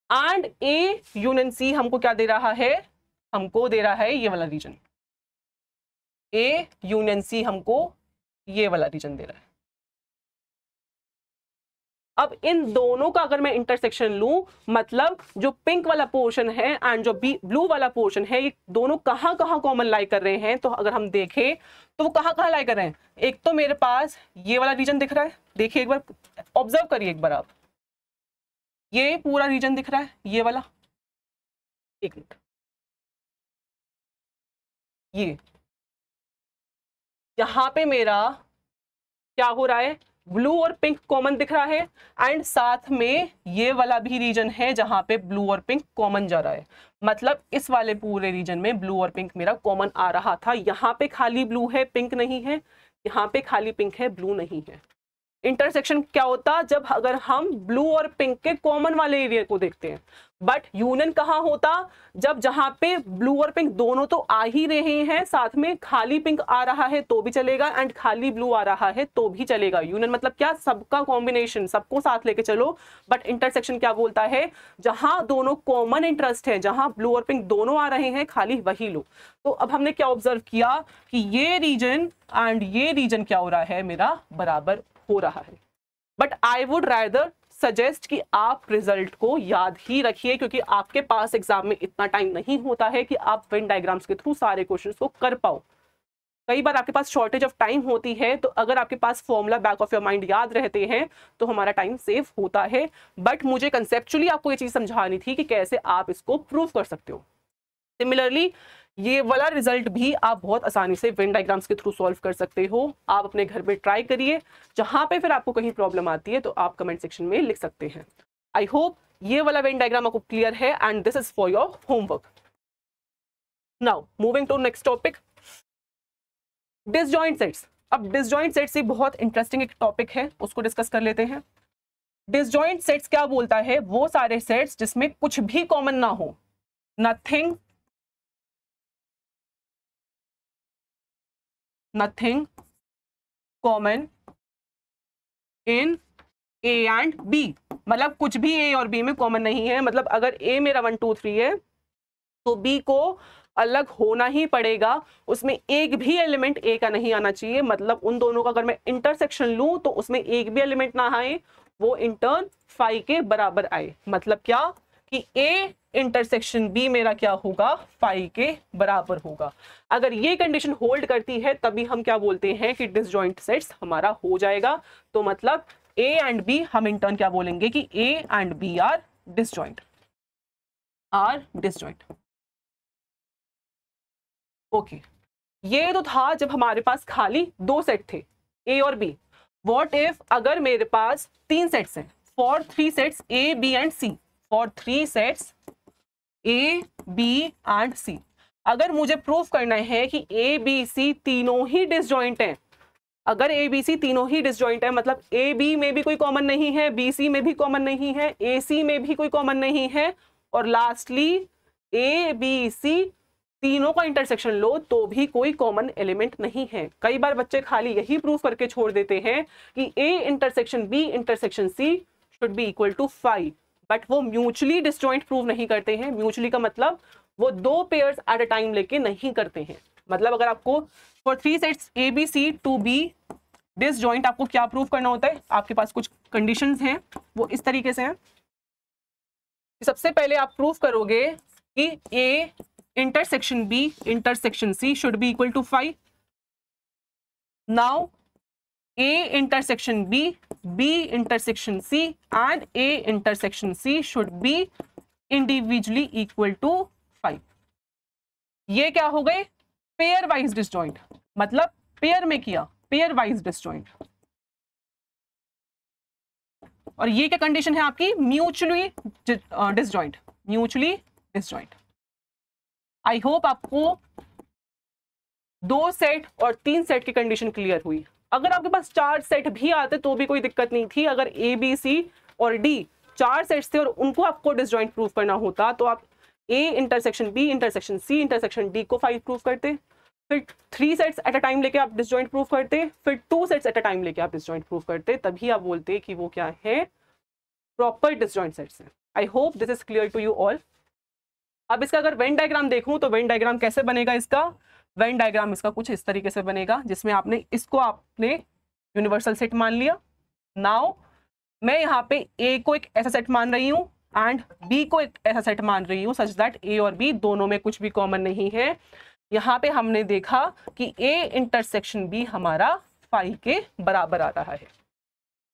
एंड ए यूनियन सी हमको क्या दे रहा है, हमको दे रहा है ये वाला रीजन। ए यूनियन सी हमको ये वाला रीजन दे रहा है। अब इन दोनों का अगर मैं इंटरसेक्शन लूं, मतलब जो पिंक वाला पोर्शन है एंड जो ब्लू वाला पोर्शन है, ये दोनों कहां कहां कॉमन लाई कर रहे हैं, तो अगर हम देखें तो वो कहां कहां लाई कर रहे हैं। एक तो मेरे पास ये वाला रीजन दिख रहा है, देखिए एक बार ऑब्जर्व करिए एक बार आप, ये पूरा रीजन दिख रहा है ये वाला, एक मिनट, ये यहां पे मेरा क्या हो रहा है, ब्लू और पिंक कॉमन दिख रहा है, एंड साथ में ये वाला भी रीजन है जहां पे ब्लू और पिंक कॉमन जा रहा है। मतलब इस वाले पूरे रीजन में ब्लू और पिंक मेरा कॉमन आ रहा था। यहाँ पे खाली ब्लू है, पिंक नहीं है, यहाँ पे खाली पिंक है, ब्लू नहीं है। इंटरसेक्शन क्या होता, जब अगर हम ब्लू और पिंक के कॉमन वाले एरिया को देखते हैं। बट यूनियन कहाँ होता, जब जहां पे ब्लू और पिंक दोनों तो आ ही रहे हैं, साथ में खाली पिंक आ रहा है तो भी चलेगा एंड खाली ब्लू आ रहा है तो भी चलेगा। यूनियन मतलब क्या, सबका कॉम्बिनेशन, सबको साथ लेके चलो। बट इंटरसेक्शन क्या बोलता है, जहां दोनों कॉमन इंटरेस्ट है, जहां ब्लू और पिंक दोनों आ रहे हैं, खाली वही लो। तो अब हमने क्या ऑब्जर्व किया कि ये रीजन एंड ये रीजन क्या हो रहा है, मेरा बराबर हो रहा है। But I would rather suggest कि आप रिजल्ट को याद ही रखिए, क्योंकि आपके पास एग्जाम में इतना टाइम नहीं होता है कि आप वेन डायग्राम्स के थ्रू सारे क्वेश्चंस को कर पाओ। कई बार आपके पास शॉर्टेज ऑफ टाइम होती है, तो अगर आपके पास formula back of your mind याद रहते हैं तो हमारा टाइम सेव होता है। बट मुझे कंसेप्चुअली आपको ये चीज समझानी थी कि कैसे आप इसको प्रूव कर सकते हो। सिमिलरली ये वाला रिजल्ट भी आप बहुत आसानी से वेन डायग्राम्स के थ्रू सॉल्व कर सकते हो। आप अपने घर में ट्राई करिए, जहां पे फिर आपको कहीं प्रॉब्लम आती है तो आप कमेंट सेक्शन में लिख सकते हैं। आई होप ये वाला वेन डायग्राम आपको क्लियर है and this is for your homework. Now moving to next topic, disjoint sets. अब डिसजॉइंट सेट्स एक बहुत इंटरेस्टिंग एक टॉपिक है, उसको डिस्कस कर लेते हैं। डिसजॉइंट सेट्स क्या बोलता है, वो सारे सेट्स जिसमें कुछ भी कॉमन ना हो, nothing common in A and B। मतलब कुछ भी A और B में कॉमन नहीं है। मतलब अगर A मेरा 1 2 3 है तो B को अलग होना ही पड़ेगा, उसमें एक भी एलिमेंट A का नहीं आना चाहिए। मतलब उन दोनों का अगर मैं इंटरसेक्शन लूं तो उसमें एक भी एलिमेंट ना आए, वो इंटर्न फाई के बराबर आए। मतलब क्या कि A इंटरसेक्शन B मेरा क्या होगा, फाई के बराबर होगा। अगर ये कंडीशन होल्ड करती है तभी हम क्या बोलते हैं कि डिसजॉइंट सेट्स हमारा हो जाएगा। तो मतलब A एंड B हम इंटर्न क्या बोलेंगे कि A and B are disjoint, okay. ये तो था जब हमारे पास खाली 2 सेट थे A और B। व्हाट इफ अगर मेरे पास 3 सेट्स हैं, for 3 sets A B and C, for 3 sets A B and C। अगर मुझे प्रूफ करना है कि A B C तीनों ही डिसजॉइंट हैं, अगर A B C तीनों ही डिसजॉइंट है, मतलब A B में भी कोई कॉमन नहीं है, B C में भी कॉमन नहीं है, A C में भी कोई कॉमन नहीं है, और लास्टली ए बी सी तीनों का इंटरसेक्शन लो तो भी कोई कॉमन एलिमेंट नहीं है। कई बार बच्चे खाली यही प्रूफ करके छोड़ देते हैं कि A intersection B intersection C should be equal to 5, but वो म्यूचुअली डिसजॉइंट प्रूव नहीं करते हैं। म्यूचुअली का मतलब वो दो पेयर्स एट अ टाइम लेके नहीं करते हैं। मतलब अगर आपको for 3 sets A B C to be disjoint आपको क्या प्रूव करना होता है, आपके पास कुछ कंडीशंस हैं, वो इस तरीके से हैं। सबसे पहले आप प्रूफ करोगे कि ए intersection B intersection C should be equal to 5. Now A intersection B, B intersection C and A intersection C should be individually equal to 5. ये क्या हो गए? पेयर वाइज डिसजॉइंट, मतलब पेयर में किया, पेयर वाइज डिसजॉइंट। और ये क्या कंडीशन है आपकी? Mutually disjoint, mutually disjoint. I hope आपको 2 सेट और 3 सेट की कंडीशन क्लियर हुई। अगर आपके पास 4 सेट भी आते तो भी कोई दिक्कत नहीं थी। अगर ए बी सी और डी 4 सेट्स थे और उनको आपको डिसजॉइंट प्रूफ करना होता तो आप A intersection B intersection C intersection D को 5 प्रूफ करते, फिर 3 सेट्स एट अ टाइम लेके आप डिसजॉइंट प्रूफ करते, फिर 2 सेट्स एट अ टाइम लेके आप डिसजॉइंट प्रूफ करते, तभी आप बोलते कि वो क्या है, प्रॉपर डिसजॉइंट सेट्स है। I hope this is clear to you all. अब इसका अगर वेन डायग्राम देखूं तो वेन डायग्राम कैसे बनेगा इसका? वेन डायग्राम इसका कुछ इस तरीके से बनेगा, जिसमें आपने यूनिवर्सल सेट मान लिया। नाउ मैं यहाँ पे ए को एक ऐसा सेट मान रही हूँ एंड बी को एक ऐसा सेट मान रही हूँ सच दैट ए और बी दोनों में कुछ भी कॉमन नहीं है। यहाँ पे हमने देखा कि ए इंटरसेक्शन बी हमारा 5 के बराबर आ रहा है।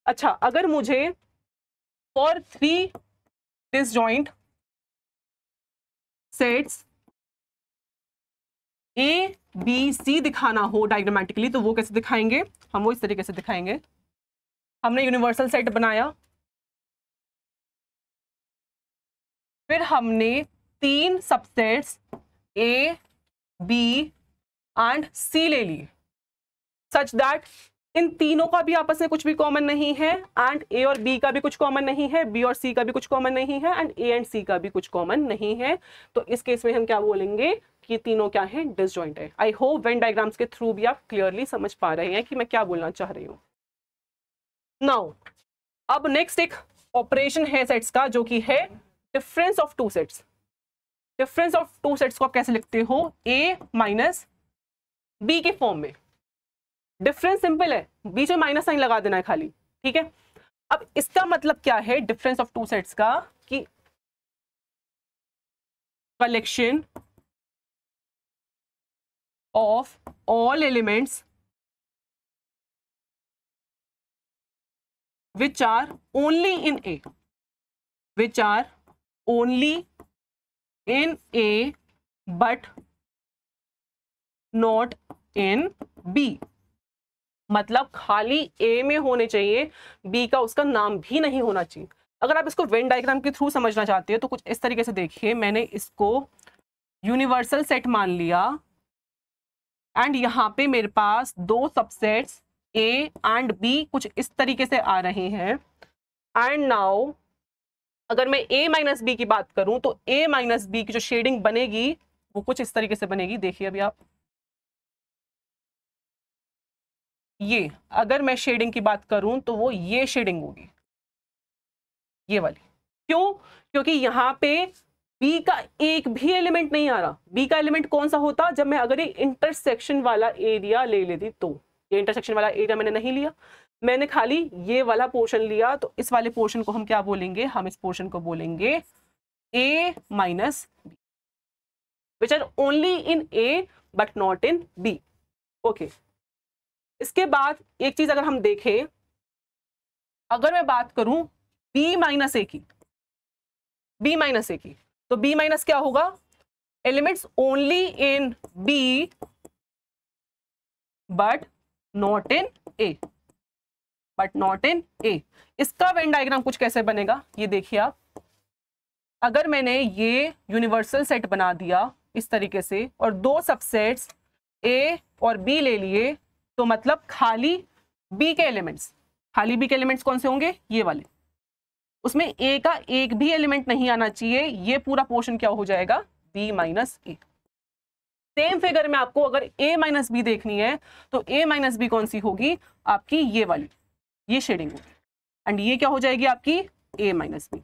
अच्छा, अगर मुझे for 3 disjoint sets A B C दिखाना हो डायग्रामेटिकली तो वो कैसे दिखाएंगे? हम वो इस तरीके से दिखाएंगे। हमने यूनिवर्सल सेट बनाया, फिर हमने 3 सबसेट्स ए बी एंड सी ले लिए सच दैट इन तीनों का भी आपस में कुछ भी कॉमन नहीं है एंड ए और बी का भी कुछ कॉमन नहीं है, बी और सी का भी कुछ कॉमन नहीं है एंड ए एंड सी का भी कुछ कॉमन नहीं है। तो इस केस में हम क्या बोलेंगे कि तीनों क्या है? डिसजॉइंट है। आई होप वेन डायग्राम्स के थ्रू भी आप क्लियरली समझ पा रहे हैं कि मैं क्या बोलना चाह रही हूं। नाउ अब नेक्स्ट एक ऑपरेशन है सेट्स का, जो कि है difference of 2 sets. Difference of 2 sets को आप कैसे लिखते हो? ए माइनस बी के फॉर्म में। डिफरेंस सिंपल है, बीच में माइनस साइन लगा देना है खाली, ठीक है। अब इसका मतलब क्या है डिफरेंस ऑफ 2 सेट्स का? कि collection of all elements which are only in A, which are only in A but not in B। मतलब खाली A में होने चाहिए, B का उसका नाम भी नहीं होना चाहिए। अगर आप इसको वेन डायग्राम के थ्रू समझना चाहते हैं तो कुछ इस तरीके से देखिए। मैंने इसको यूनिवर्सल सेट मान लिया एंड यहाँ पे मेरे पास 2 सबसेट्स A एंड B कुछ इस तरीके से आ रहे हैं। एंड नाउ अगर मैं A माइनस बी की बात करूं तो A माइनस बी की जो शेडिंग बनेगी वो कुछ इस तरीके से बनेगी। देखिए अभी आप, ये अगर मैं शेडिंग की बात करूं तो वो ये शेडिंग होगी, ये वाली। क्यों? क्योंकि यहाँ पे B का एक भी एलिमेंट नहीं आ रहा। B का एलिमेंट कौन सा होता? जब मैं अगर ये इंटरसेक्शन वाला एरिया ले लेती तो। ये इंटरसेक्शन वाला एरिया मैंने नहीं लिया, मैंने खाली ये वाला पोर्शन लिया, तो इस वाले पोर्शन को हम क्या बोलेंगे? हम इस पोर्शन को बोलेंगे A minus B, which are only in A but not in B। Okay, इसके बाद एक चीज अगर हम देखें, अगर मैं बात करूं B माइनस ए की, B माइनस ए की, तो B माइनस क्या होगा? Elements only in B but not in A, but not in A. इसका वेन डायग्राम कुछ कैसे बनेगा ये देखिए आप। अगर मैंने ये यूनिवर्सल सेट बना दिया इस तरीके से और 2 सबसेट्स ए और बी ले लिए, तो मतलब खाली बी के एलिमेंट्स, खाली बी के एलिमेंट्स कौन से होंगे? ये वाले। उसमें ए का एक भी एलिमेंट नहीं आना चाहिए, ये पूरा पोर्शन क्या हो जाएगा? बी माइनस ए। सेम फिगर में आपको अगर ए माइनस बी देखनी है तो ए माइनस बी कौन सी होगी, आपकी ये वाली, ये शेडिंग होगी, एंड ये क्या हो जाएगी आपकी ए माइनस बी।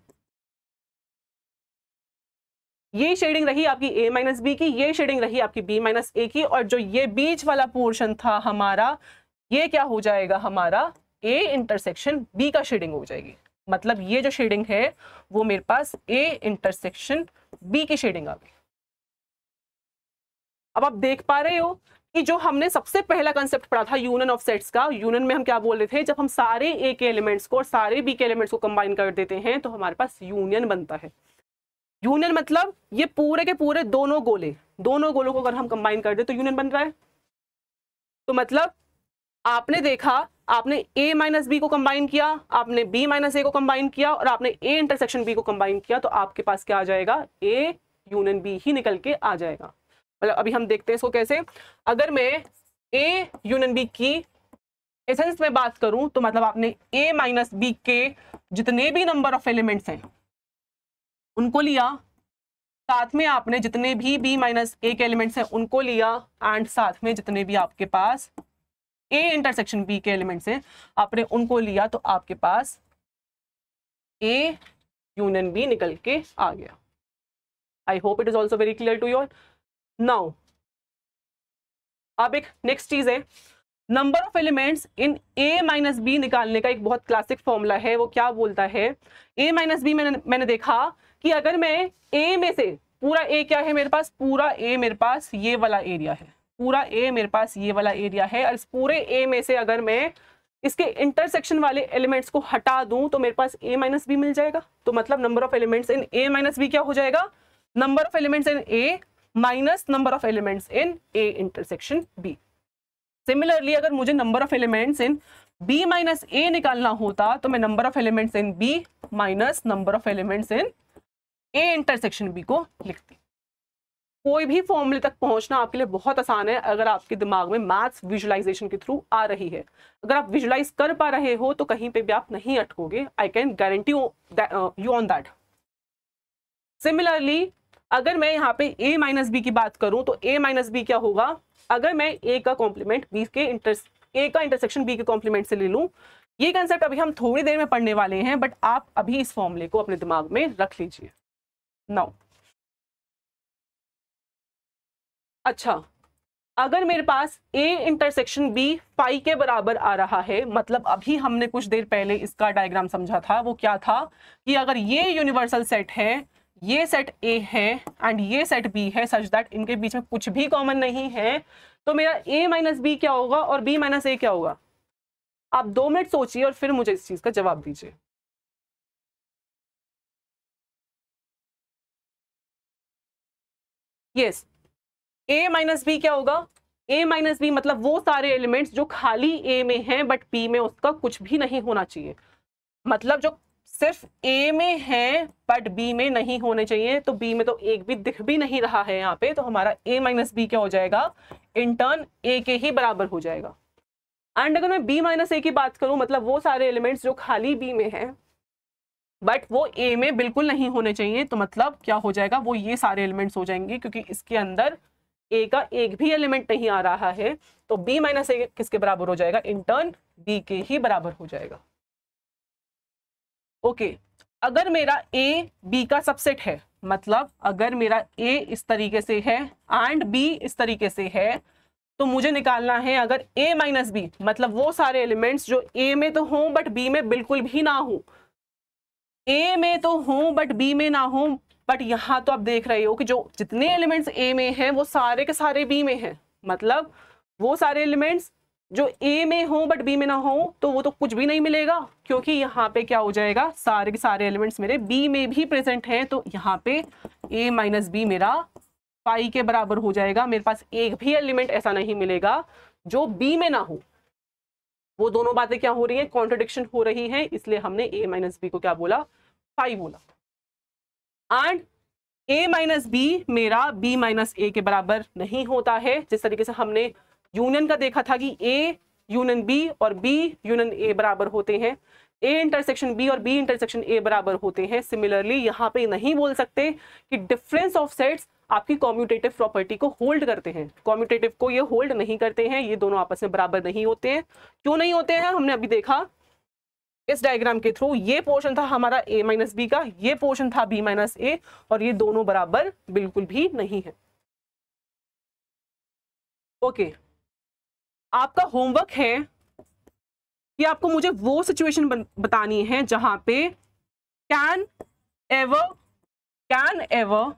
ये शेडिंग रही आपकी ए माइनस बी की, ये शेडिंग रही आपकी बी माइनस ए की, और जो ये बीच वाला पोर्शन था हमारा, ये क्या हो जाएगा हमारा ए इंटरसेक्शन बी का शेडिंग हो जाएगी। मतलब ये जो शेडिंग है वो मेरे पास ए इंटरसेक्शन बी की शेडिंग आ गई। अब आप देख पा रहे हो कि जो हमने सबसे पहला कंसेप्ट पढ़ा था यूनियन ऑफ सेट्स का, यूनियन में हम क्या बोल रहे थे, जब हम सारे ए के एलिमेंट्स को और सारे बी के एलिमेंट्स को कंबाइन कर देते हैं तो हमारे पास यूनियन बनता है। यूनियन मतलब ये पूरे के पूरे दोनों गोलों को अगर हम कंबाइन कर दे तो यूनियन बन रहा है। तो मतलब आपने देखा, आपने ए माइनस बी को कंबाइन किया, आपने बी माइनस ए को कंबाइन किया, और आपने ए इंटरसेक्शन बी को कंबाइन किया, तो आपके पास क्या आ जाएगा, ए यूनियन बी ही निकल के आ जाएगा। मतलब अभी हम देखते हैं इसको कैसे। अगर मैं ए यूनियन बी की एसेंस में बात करूं तो मतलब आपने ए माइनस बी के जितने भी नंबर ऑफ एलिमेंट्स हैं उनको लिया, साथ में आपने जितने भी बी माइनस ए के एलिमेंट्स हैं उनको लिया, एंड साथ में जितने भी आपके पास ए इंटरसेक्शन बी के एलिमेंट्स हैं आपने उनको लिया, तो आपके पास ए यूनियन बी निकल के आ गया। I hope it is also very clear to your. Now अब एक नेक्स्ट चीज है, number of elements in A minus B निकालने का एक बहुत क्लासिक फॉर्मूला है। वो क्या बोलता है, ए माइनस बी मैंने देखा कि अगर मैं ए में से पूरा ए क्या है मेरे पास, पूरा ए मेरे पास ये वाला एरिया है, पूरा ए मेरे पास ये वाला एरिया है, और इस पूरे ए में से अगर मैं इसके इंटरसेक्शन वाले एलिमेंट्स को हटा दूं तो मेरे पास ए माइनस बी मिल जाएगा। तो मतलब number of elements in A minus B क्या हो जाएगा, number of elements in A minus number of elements in A intersection B. Similarly अगर मुझे number of elements in B minus A निकालना होता तो मैं number of elements in B minus number of elements in A intersection B को लिखती। कोई भी फॉर्मूले तक पहुंचना आपके लिए बहुत आसान है अगर आपके दिमाग में मैथ्स विजुअलाइजेशन के थ्रू आ रही है। अगर आप विजुअलाइज कर पा रहे हो तो कहीं पे भी आप नहीं अटकोगे। I can guarantee you on that. Similarly अगर मैं यहाँ पे a माइनस बी की बात करूं तो a माइनस बी क्या होगा, अगर मैं a का कॉम्प्लीमेंट b के a का इंटरसेक्शन b के कॉम्प्लीमेंट से ले लूं। ये कंसेप्ट अभी हम थोड़ी देर में पढ़ने वाले हैं, बट आप अभी इस फॉर्मूले को अपने दिमाग में रख लीजिए। नाउ अच्छा, अगर मेरे पास a इंटरसेक्शन b फाई के बराबर आ रहा है, मतलब अभी हमने कुछ देर पहले इसका डायग्राम समझा था, वो क्या था कि अगर ये यूनिवर्सल सेट है, ये सेट A है एंड ये सेट B है, सच दैट इनके बीच में कुछ भी कॉमन नहीं है, तो मेरा A माइनस बी क्या होगा और B माइनस ए क्या होगा। आप 2 मिनट सोचिए और फिर मुझे इस चीज का जवाब दीजिए। यस, A माइनस बी क्या होगा, A माइनस बी मतलब वो सारे एलिमेंट्स जो खाली A में हैं बट B में उसका कुछ भी नहीं होना चाहिए। मतलब जो सिर्फ A में है बट B में नहीं होने चाहिए, तो B में तो एक भी दिख भी नहीं रहा है यहाँ पे, तो हमारा A माइनस बी क्या हो जाएगा, इंटर्न A के ही बराबर हो जाएगा। एंड अगर मैं B माइनस ए की बात करूं, मतलब वो सारे एलिमेंट्स जो खाली B में हैं बट वो A में बिल्कुल नहीं होने चाहिए, तो मतलब क्या हो जाएगा, वो ये सारे एलिमेंट्स हो जाएंगे, क्योंकि इसके अंदर A का एक भी एलिमेंट नहीं आ रहा है, तो B माइनस ए किसके बराबर हो जाएगा, इंटर्न B के ही बराबर हो जाएगा। ओके, अगर मेरा A B का सबसेट है, मतलब अगर मेरा A इस तरीके से है एंड B इस तरीके से है, तो मुझे निकालना है अगर A माइनस बी मतलब वो सारे एलिमेंट्स जो A में तो हों बट B में बिल्कुल भी ना हो, A में तो हों बट B में ना हो। बट यहाँ तो आप देख रहे हो कि जो जितने एलिमेंट्स A में हैं वो सारे के सारे B में हैं, मतलब वो सारे एलिमेंट्स जो A में हो बट B में ना हो तो वो तो कुछ भी नहीं मिलेगा, क्योंकि यहाँ पे क्या हो जाएगा, सारे के सारे एलिमेंट्स मेरे B में भी प्रेजेंट हैं, तो यहाँ पे A माइनस बी मेरा पाई के बराबर हो जाएगा। मेरे पास एक भी एलिमेंट ऐसा नहीं मिलेगा जो B में ना हो। वो दोनों बातें क्या हो रही है, कॉन्ट्रडिक्शन हो रही है, इसलिए हमने A माइनस बी को क्या बोला, पाई बोला। एंड A माइनस बी मेरा B माइनस ए के बराबर नहीं होता है। जिस तरीके से हमने यूनियन का देखा था कि A यूनियन B और B यूनियन A बराबर होते हैं, A इंटरसेक्शन B और B इंटरसेक्शन A बराबर होते हैं, सिमिलरली यहाँ पे नहीं बोल सकते कि डिफरेंस ऑफ सेट्स आपकी कॉम्यूटेटिव प्रॉपर्टी को होल्ड करते हैं, कॉम्यूटेटिव को ये होल्ड नहीं करते हैं, ये दोनों आपस में बराबर नहीं होते हैं। क्यों नहीं होते हैं हमने अभी देखा इस डायग्राम के थ्रू। ये पोर्शन था हमारा a माइनस बी का, ये पोर्शन था b माइनस ए, और ये दोनों बराबर बिल्कुल भी नहीं है। ओके, आपका होमवर्क है कि आपको मुझे वो सिचुएशन बतानी है जहां पे can ever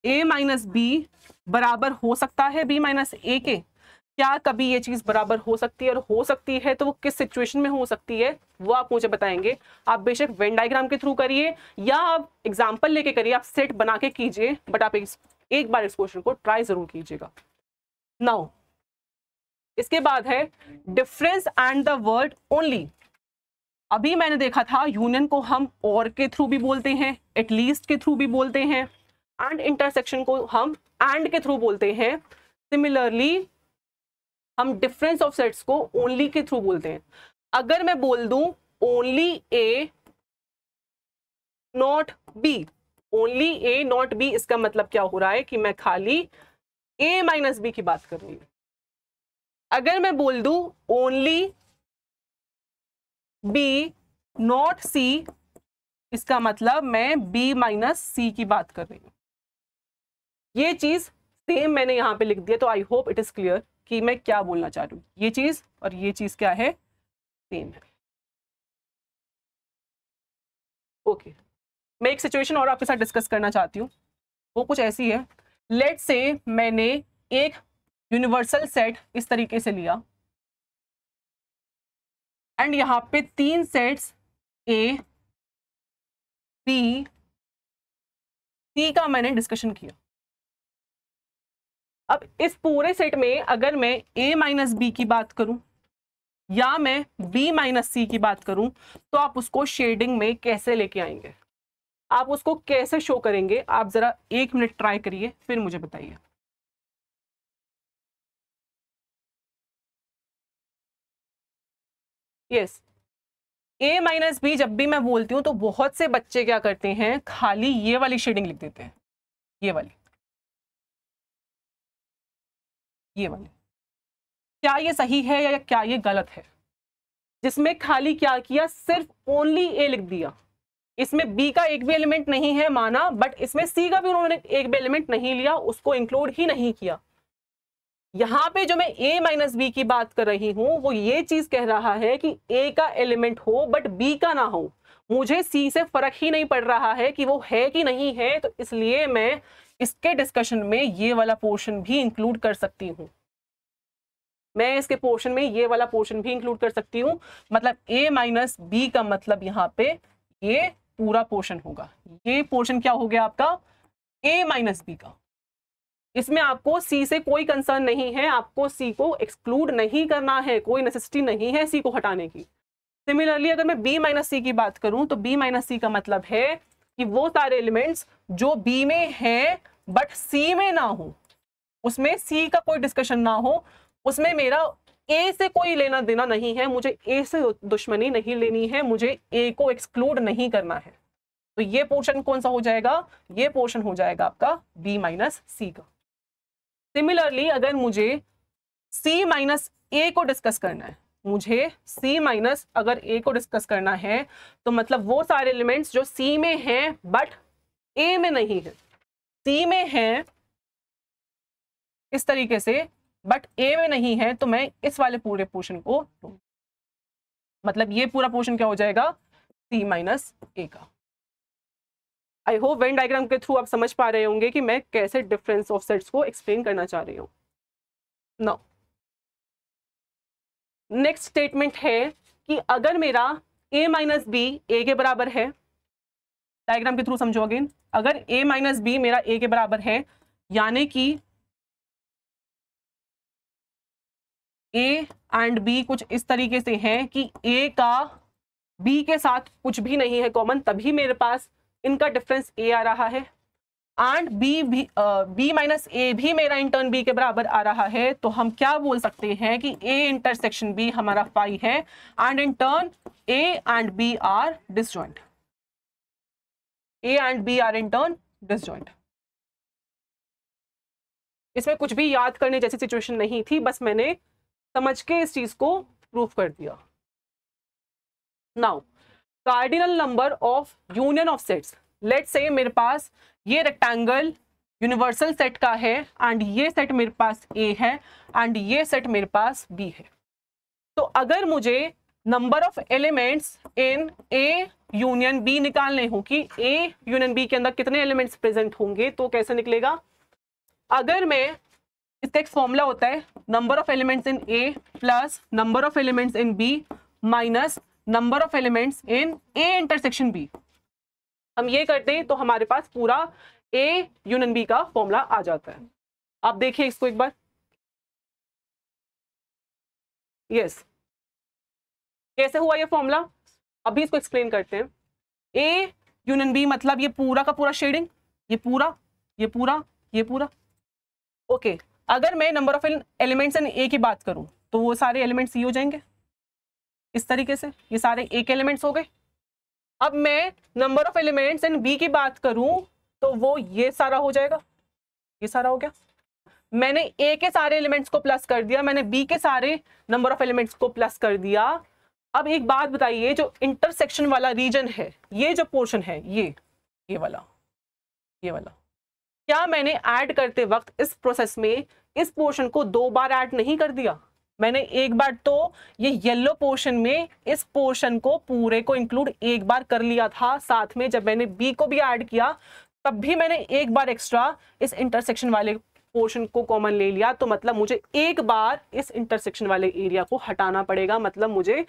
a minus B बराबर हो सकता है b माइनस ए के। क्या कभी ये चीज बराबर हो सकती है, और हो सकती है तो वो किस सिचुएशन में हो सकती है वो आप मुझे बताएंगे। आप बेशक वेन डायग्राम के थ्रू करिए या आप एग्जांपल लेके करिए, आप सेट बना के कीजिए, बट आप एक बार इस क्वेश्चन को ट्राई जरूर कीजिएगा। नाउ इसके बाद है difference and the word only. अभी मैंने देखा था यूनियन को हम और के थ्रू भी बोलते हैं, एटलीस्ट के थ्रू भी बोलते हैं, एंड इंटरसेक्शन को हम एंड के थ्रू बोलते हैं। सिमिलरली हम डिफरेंस ऑफ सेट्स को ओनली के थ्रू बोलते हैं। अगर मैं बोल दूं only A not be, only A not be, इसका मतलब क्या हो रहा है कि मैं खाली a माइनस बी की बात कर रही हूं। अगर मैं बोल दूं ओनली b नॉट c, इसका मतलब मैं b माइनस सी की बात कर रही हूं। ये चीज सेम मैंने यहां पे लिख दिया, तो I hope it is clear कि मैं क्या बोलना चाह रही हूं। ये चीज और ये चीज क्या है, सेम है। ओके, मैं एक सिचुएशन और आपके साथ डिस्कस करना चाहती हूँ, वो कुछ ऐसी है। लेट्स से मैंने एक यूनिवर्सल सेट इस तरीके से लिया एंड यहाँ पे 3 सेट्स ए बी सी का मैंने डिस्कशन किया। अब इस पूरे सेट में अगर मैं a माइनस बी की बात करूं या मैं b माइनस सी की बात करूं, तो आप उसको शेडिंग में कैसे लेके आएंगे, आप उसको कैसे शो करेंगे? आप जरा 1 मिनट ट्राई करिए, फिर मुझे बताइए। यस, a माइनस बी जब भी मैं बोलती हूं तो बहुत से बच्चे क्या करते हैं, खाली ये वाली शेडिंग लिख देते हैं, ये वाली, ये वाली। क्या ये सही है या क्या ये गलत है? जिसमें खाली क्या किया, सिर्फ ओनली ए लिख दिया। इसमें बी का एक भी एलिमेंट नहीं है माना, बट इसमें सी का भी उन्होंने एक भी एलिमेंट नहीं लिया, उसको इंक्लूड ही नहीं किया। यहां पे जो मैं a माइनस बी की बात कर रही हूं वो ये चीज कह रहा है कि a का एलिमेंट हो बट b का ना हो। मुझे c से फर्क ही नहीं पड़ रहा है कि वो है कि नहीं है, तो इसलिए मैं इसके डिस्कशन में ये वाला पोर्शन भी इंक्लूड कर सकती हूँ। मैं इसके पोर्शन में ये वाला पोर्शन भी इंक्लूड कर सकती हूँ। मतलब a माइनस बी का मतलब यहाँ पे ये पूरा पोर्शन होगा। ये पोर्शन क्या हो गया आपका, a माइनस बी का। इसमें आपको सी से कोई कंसर्न नहीं है, आपको सी को एक्सक्लूड नहीं करना है, कोई नेसेसिटी नहीं है सी को हटाने की। सिमिलरली अगर मैं बी माइनस सी की बात करूं तो बी माइनस सी का मतलब है कि वो सारे एलिमेंट्स जो बी में हैं बट सी में ना हो, उसमें सी का कोई डिस्कशन ना हो, उसमें मेरा ए से कोई लेना देना नहीं है, मुझे ए से दुश्मनी नहीं लेनी है, मुझे ए को एक्सक्लूड नहीं करना है। तो ये पोर्शन कौन सा हो जाएगा, ये पोर्शन हो जाएगा आपका बी माइनस सी का। सिमिलरली अगर मुझे c माइनस ए को डिस्कस करना है, मुझे c माइनस अगर a को डिस्कस करना है, तो मतलब वो सारे एलिमेंट्स जो c में हैं बट a में नहीं है, c में हैं इस तरीके से बट a में नहीं है, तो मैं इस वाले पूरे पोर्शन को, मतलब ये पूरा पोर्शन क्या हो जाएगा, c माइनस ए का। आई होप वेन डायग्राम के थ्रू आप समझ पा रहे होंगे कि मैं कैसे डिफरेंस ऑफ सेट्स को एक्सप्लेन करना चाह रही हूं। नाउ नेक्स्ट स्टेटमेंट है कि अगर मेरा a माइनस बी ए के बराबर है, डायग्राम के थ्रू समझो अगेन, अगर a माइनस बी मेरा a के बराबर है, यानी कि a एंड b कुछ इस तरीके से हैं कि a का b के साथ कुछ भी नहीं है कॉमन, तभी मेरे पास इनका डिफरेंस a आ रहा है, एंड b माइनस ए भी मेरा इंटर्न b के बराबर आ रहा है, तो हम क्या बोल सकते हैं कि a इंटरसेक्शन b हमारा फाई है, and in turn a and b are disjoint, a and b are in turn disjoint. इसमें कुछ भी याद करने जैसी सिचुएशन नहीं थी, बस मैंने समझ के इस चीज को प्रूफ कर दिया। Now cardinal number of union of sets, let's say मेरे पास ये रेक्टेंगल यूनिवर्सल सेट का है एंड ये सेट मेरे पास ए है एंड ये सेट मेरे पास बी है। तो अगर मुझे number of elements in A union B निकालने हो कि ए यूनियन बी के अंदर कितने एलिमेंट्स प्रेजेंट होंगे, तो कैसे निकलेगा? अगर मैं, इसका एक फॉर्मूला होता है number of elements in A plus number of elements in B minus number of elements in A intersection B. हम ये करते हैं तो हमारे पास पूरा ए यूनियन बी का फॉर्मूला आ जाता है। आप देखिए इसको एक बार। यस, कैसे हुआ ये फॉर्मूला, अभी इसको एक्सप्लेन करते हैं। ए यूनियन बी मतलब ये पूरा का पूरा शेडिंग, ये पूरा, ये पूरा, ये पूरा। ओके, अगर मैं नंबर ऑफ एलिमेंट्स इन ए की बात करूं तो वो सारे एलिमेंट्स ये हो जाएंगे इस तरीके से, ये सारे ए के एलिमेंट्स हो गए। अब मैं number of elements in B की बात करूं तो वो ये सारा हो जाएगा, ये सारा हो गया। मैंने ए के सारे एलिमेंट्स को प्लस कर दिया, मैंने बी के सारे नंबर ऑफ एलिमेंट्स को प्लस कर दिया। अब एक बात बताइए, जो इंटरसेक्शन वाला रीजन है, ये जो पोर्शन है, ये वाला, ये वाला, क्या मैंने ऐड करते वक्त इस प्रोसेस में इस पोर्शन को 2 बार ऐड नहीं कर दिया? मैंने एक बार तो ये येलो पोर्शन में इस पोर्शन को पूरे को इंक्लूड एक बार कर लिया था, साथ में जब मैंने बी को भी ऐड किया तब भी मैंने एक बार एक्स्ट्रा इस इंटरसेक्शन वाले पोर्शन को कॉमन ले लिया। तो मतलब मुझे एक बार इस इंटरसेक्शन वाले एरिया को हटाना पड़ेगा, मतलब मुझे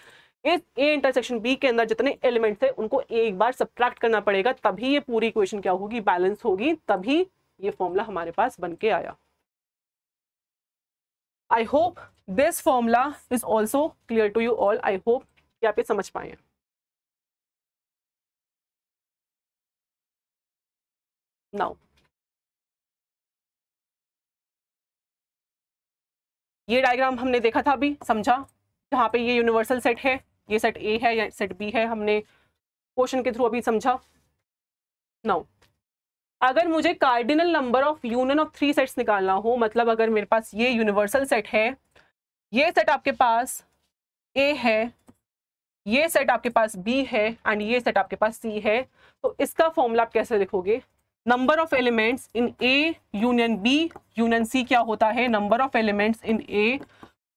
इस ए इंटरसेक्शन बी के अंदर जितने एलिमेंट्स है उनको एक बार सब्ट्रैक्ट करना पड़ेगा, तभी ये पूरी इक्वेशन क्या होगी, बैलेंस होगी, तभी ये फॉर्मूला हमारे पास बन के आया। I hope this formula is also clear to you all. I hope कि आप ये समझ पाए। नाउ ये डायग्राम हमने देखा था अभी, समझा, जहाँ पे ये यूनिवर्सल सेट है, ये सेट ए है या सेट बी है, हमने क्वेश्चन के थ्रू अभी समझा। नाउ अगर मुझे cardinal number of union of 3 sets निकालना हो, मतलब अगर मेरे पास ये यूनिवर्सल सेट है, ये सेट आपके पास ए है, ये सेट आपके पास बी है एंड ये सेट आपके पास सी है, तो इसका फॉर्मूला आप कैसे लिखोगे? Number of elements in A union B union C क्या होता है? Number of elements in A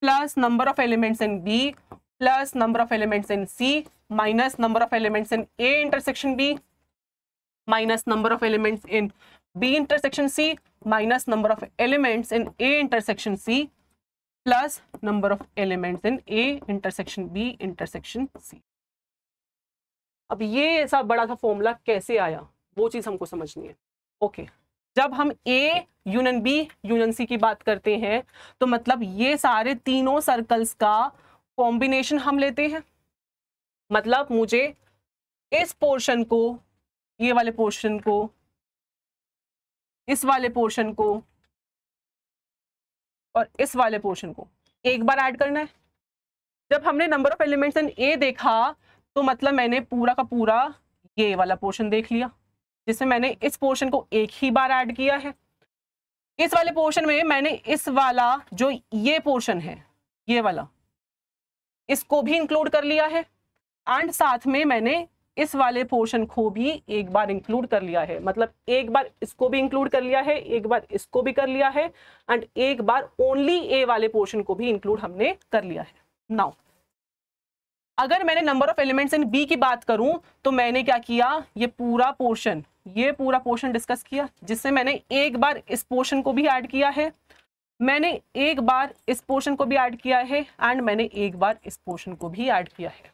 plus number of elements in B plus number of elements in C minus number of elements in A intersection B minus number of elements in B intersection C minus number of elements in A intersection C plus number of elements in A intersection B intersection C. अब ये ऐसा बड़ा सा formula कैसे आया, वो चीज हमको समझनी है। ओके, जब हम A union B union C की बात करते हैं तो मतलब ये सारे तीनों सर्कल्स का कॉम्बिनेशन हम लेते हैं। मतलब मुझे इस पोर्शन को, ये वाले पोर्शन को, इस वाले पोर्शन को और इस वाले पोर्शन को एक बार ऐड करना है। जब हमने नंबर ऑफ एलिमेंट्स इन ए देखा तो मतलब मैंने पूरा का पूरा ये वाला पोर्शन देख लिया, जिसमें मैंने इस पोर्शन को एक ही बार ऐड किया है। इस वाले पोर्शन में मैंने इस वाला जो ये पोर्शन है, ये वाला, इसको भी इंक्लूड कर लिया है एंड साथ में मैंने इस वाले पोर्शन को भी एक बार इंक्लूड कर लिया है। मतलब एक बार इसको भी इंक्लूड कर लिया है, एक बार इसको भी कर लिया है एंड एक बार ओनली ए वाले पोर्शन को भी इंक्लूड हमने कर लिया है। नाउ अगर मैंने number of elements in B की बात करूं तो मैंने क्या किया, ये पूरा पोर्शन डिस्कस किया, जिससे मैंने एक बार इस पोर्शन को भी ऐड किया है, मैंने एक बार इस पोर्शन को भी ऐड किया है एंड मैंने एक बार इस पोर्शन को भी ऐड किया है।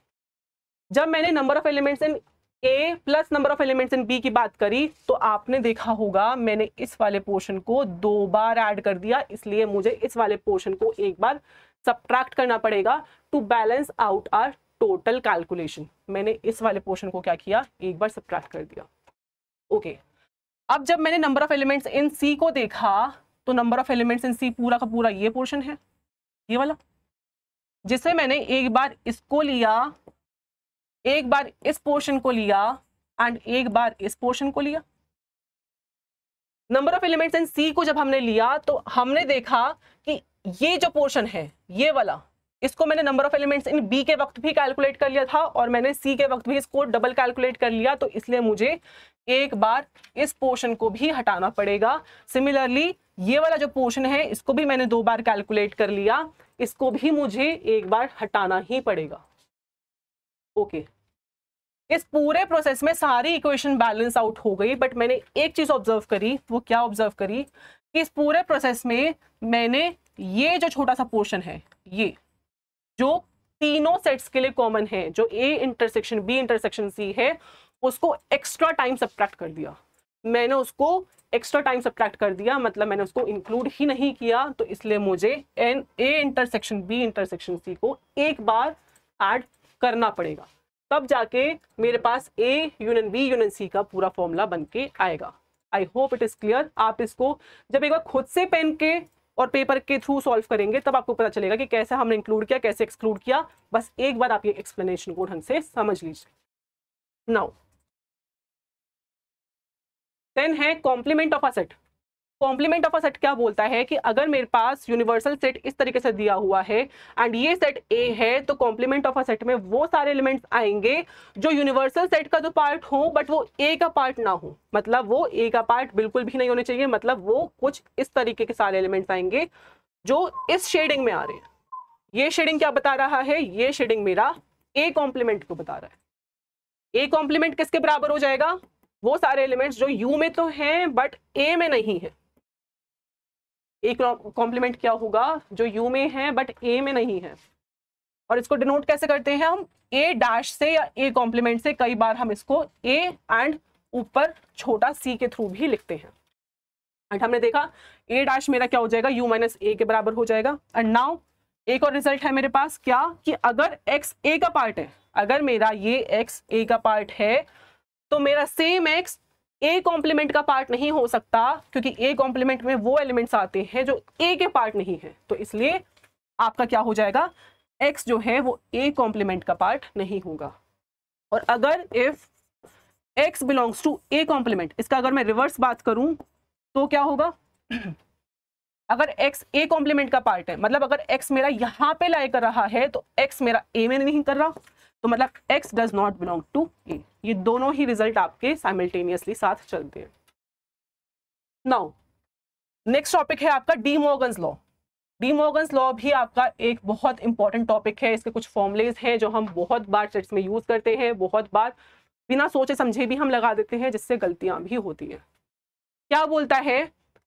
जब मैंने number of elements in A plus number of elements in B की बात करी तो आपने देखा होगा मैंने इस वाले पोर्शन को 2 बार ऐड कर दिया, इसलिए मुझे इस वाले पोर्शन को एक बार सब्ट्रैक्ट करना पड़ेगा to balance out our total calculation. मैंने इस वाले पोर्शन को क्या किया, एक बार सब्ट्रैक्ट कर दिया। ओके, अब जब मैंने नंबर ऑफ एलिमेंट्स इन सी को देखा तो नंबर ऑफ एलिमेंट्स इन सी पूरा का पूरा ये पोर्शन है, ये वाला, जिससे मैंने एक बार इसको लिया, एक बार इस पोर्शन को लिया एंड एक बार इस पोर्शन को लिया। नंबर ऑफ एलिमेंट्स इन सी को जब हमने लिया तो हमने देखा कि ये जो पोर्शन है ये वाला, इसको मैंने number of elements in B के वक्त भी कैलकुलेट कर लिया था और मैंने सी के वक्त भी इसको डबल कैलकुलेट कर लिया, तो इसलिए मुझे एक बार इस पोर्शन को भी हटाना पड़ेगा। सिमिलरली ये वाला जो पोर्शन है इसको भी मैंने 2 बार कैलकुलेट कर लिया, इसको भी मुझे एक बार हटाना ही पड़ेगा। ओके, इस पूरे प्रोसेस में सारी इक्वेशन बैलेंस आउट हो गई, बट मैंने एक चीज ऑब्जर्व करी। वो क्या ऑब्जर्व करी कि इस पूरे प्रोसेस में मैंने ये जो छोटा सा पोर्शन है, ये जो तीनों सेट्स के लिए कॉमन है, जो A intersection B intersection C है, उसको एक्स्ट्रा टाइम सब्ट्रैक्ट कर दिया। मैंने उसको एक्स्ट्रा टाइम सब्ट्रैक्ट कर दिया, मतलब मैंने उसको इंक्लूड ही नहीं किया, तो इसलिए मुझे n A intersection B intersection C को एक बार ऐड करना पड़ेगा, तब जाके मेरे पास A union B union C का पूरा फॉर्मूला बन के आएगा। I hope it is clear. आप इसको जब एक बार खुद से पेन के और पेपर के थ्रू सॉल्व करेंगे तब आपको पता चलेगा कि कैसे हमने इंक्लूड किया, कैसे एक्सक्लूड किया। बस एक बार आप ये एक्सप्लेनेशन को ढंग से समझ लीजिए। नाउ 10 है complement of a set. Complement of a set क्या बोलता है कि अगर मेरे पास यूनिवर्सल सेट इस तरीके से दिया हुआ है एंड ये सेट ए है, तो कॉम्प्लीमेंट ऑफ अ सेट में वो सारे एलिमेंट्स आएंगे जो यूनिवर्सल सेट का तो पार्ट हो बट वो ए का पार्ट ना हो। मतलब वो ए का पार्ट बिल्कुल भी नहीं होने चाहिए, मतलब वो कुछ इस तरीके के सारे एलिमेंट्स आएंगे जो इस शेडिंग में आ रहे हैं। ये शेडिंग क्या बता रहा है? ये शेडिंग मेरा ए कॉम्प्लीमेंट को बता रहा है। ए कॉम्प्लीमेंट किसके बराबर हो जाएगा? वो सारे एलिमेंट्स जो यू में तो हैं बट ए में नहीं है। ए कॉम्प्लीमेंट क्या होगा? जो यू में है बट ए में नहीं है। और इसको डिनोट कैसे करते हैं हम? ए डैश से या ए कॉम्प्लीमेंट से। कई बार हम इसको ए एंड ऊपर छोटा सी के थ्रू भी लिखते हैं। एंड हमने देखा ए डैश मेरा क्या हो जाएगा? यू माइनस ए के बराबर हो जाएगा। एंड नाउ एक और रिजल्ट है मेरे पास, क्या कि अगर x a का पार्ट है, अगर मेरा ये x a का पार्ट है तो मेरा सेम x a कॉम्प्लीमेंट का पार्ट नहीं हो सकता, क्योंकि a कॉम्प्लीमेंट में वो एलिमेंट्स आते हैं जो a के पार्ट नहीं है। तो इसलिए आपका क्या हो जाएगा? x जो है वो a कॉम्प्लीमेंट का पार्ट नहीं होगा। और अगर if x belongs to a complement, इसका अगर मैं रिवर्स बात करूं तो क्या होगा? अगर x a कॉम्प्लीमेंट का पार्ट है, मतलब अगर x मेरा यहां पे लाई कर रहा है तो x मेरा a में नहीं कर रहा, तो मतलब x does not belong to a। ये दोनों ही रिजल्ट आपके साइमल्टेनियसली साथ चलते हैं। नाउ नेक्स्ट टॉपिक है आपका D Morgan's law. D Morgan's law भी आपका एक बहुत इंपॉर्टेंट टॉपिक है। इसके कुछ फॉर्मुलेज हैं जो हम बहुत बार सेट्स में यूज करते हैं, बहुत बार बिना सोचे समझे भी हम लगा देते हैं, जिससे गलतियां भी होती हैं। क्या बोलता है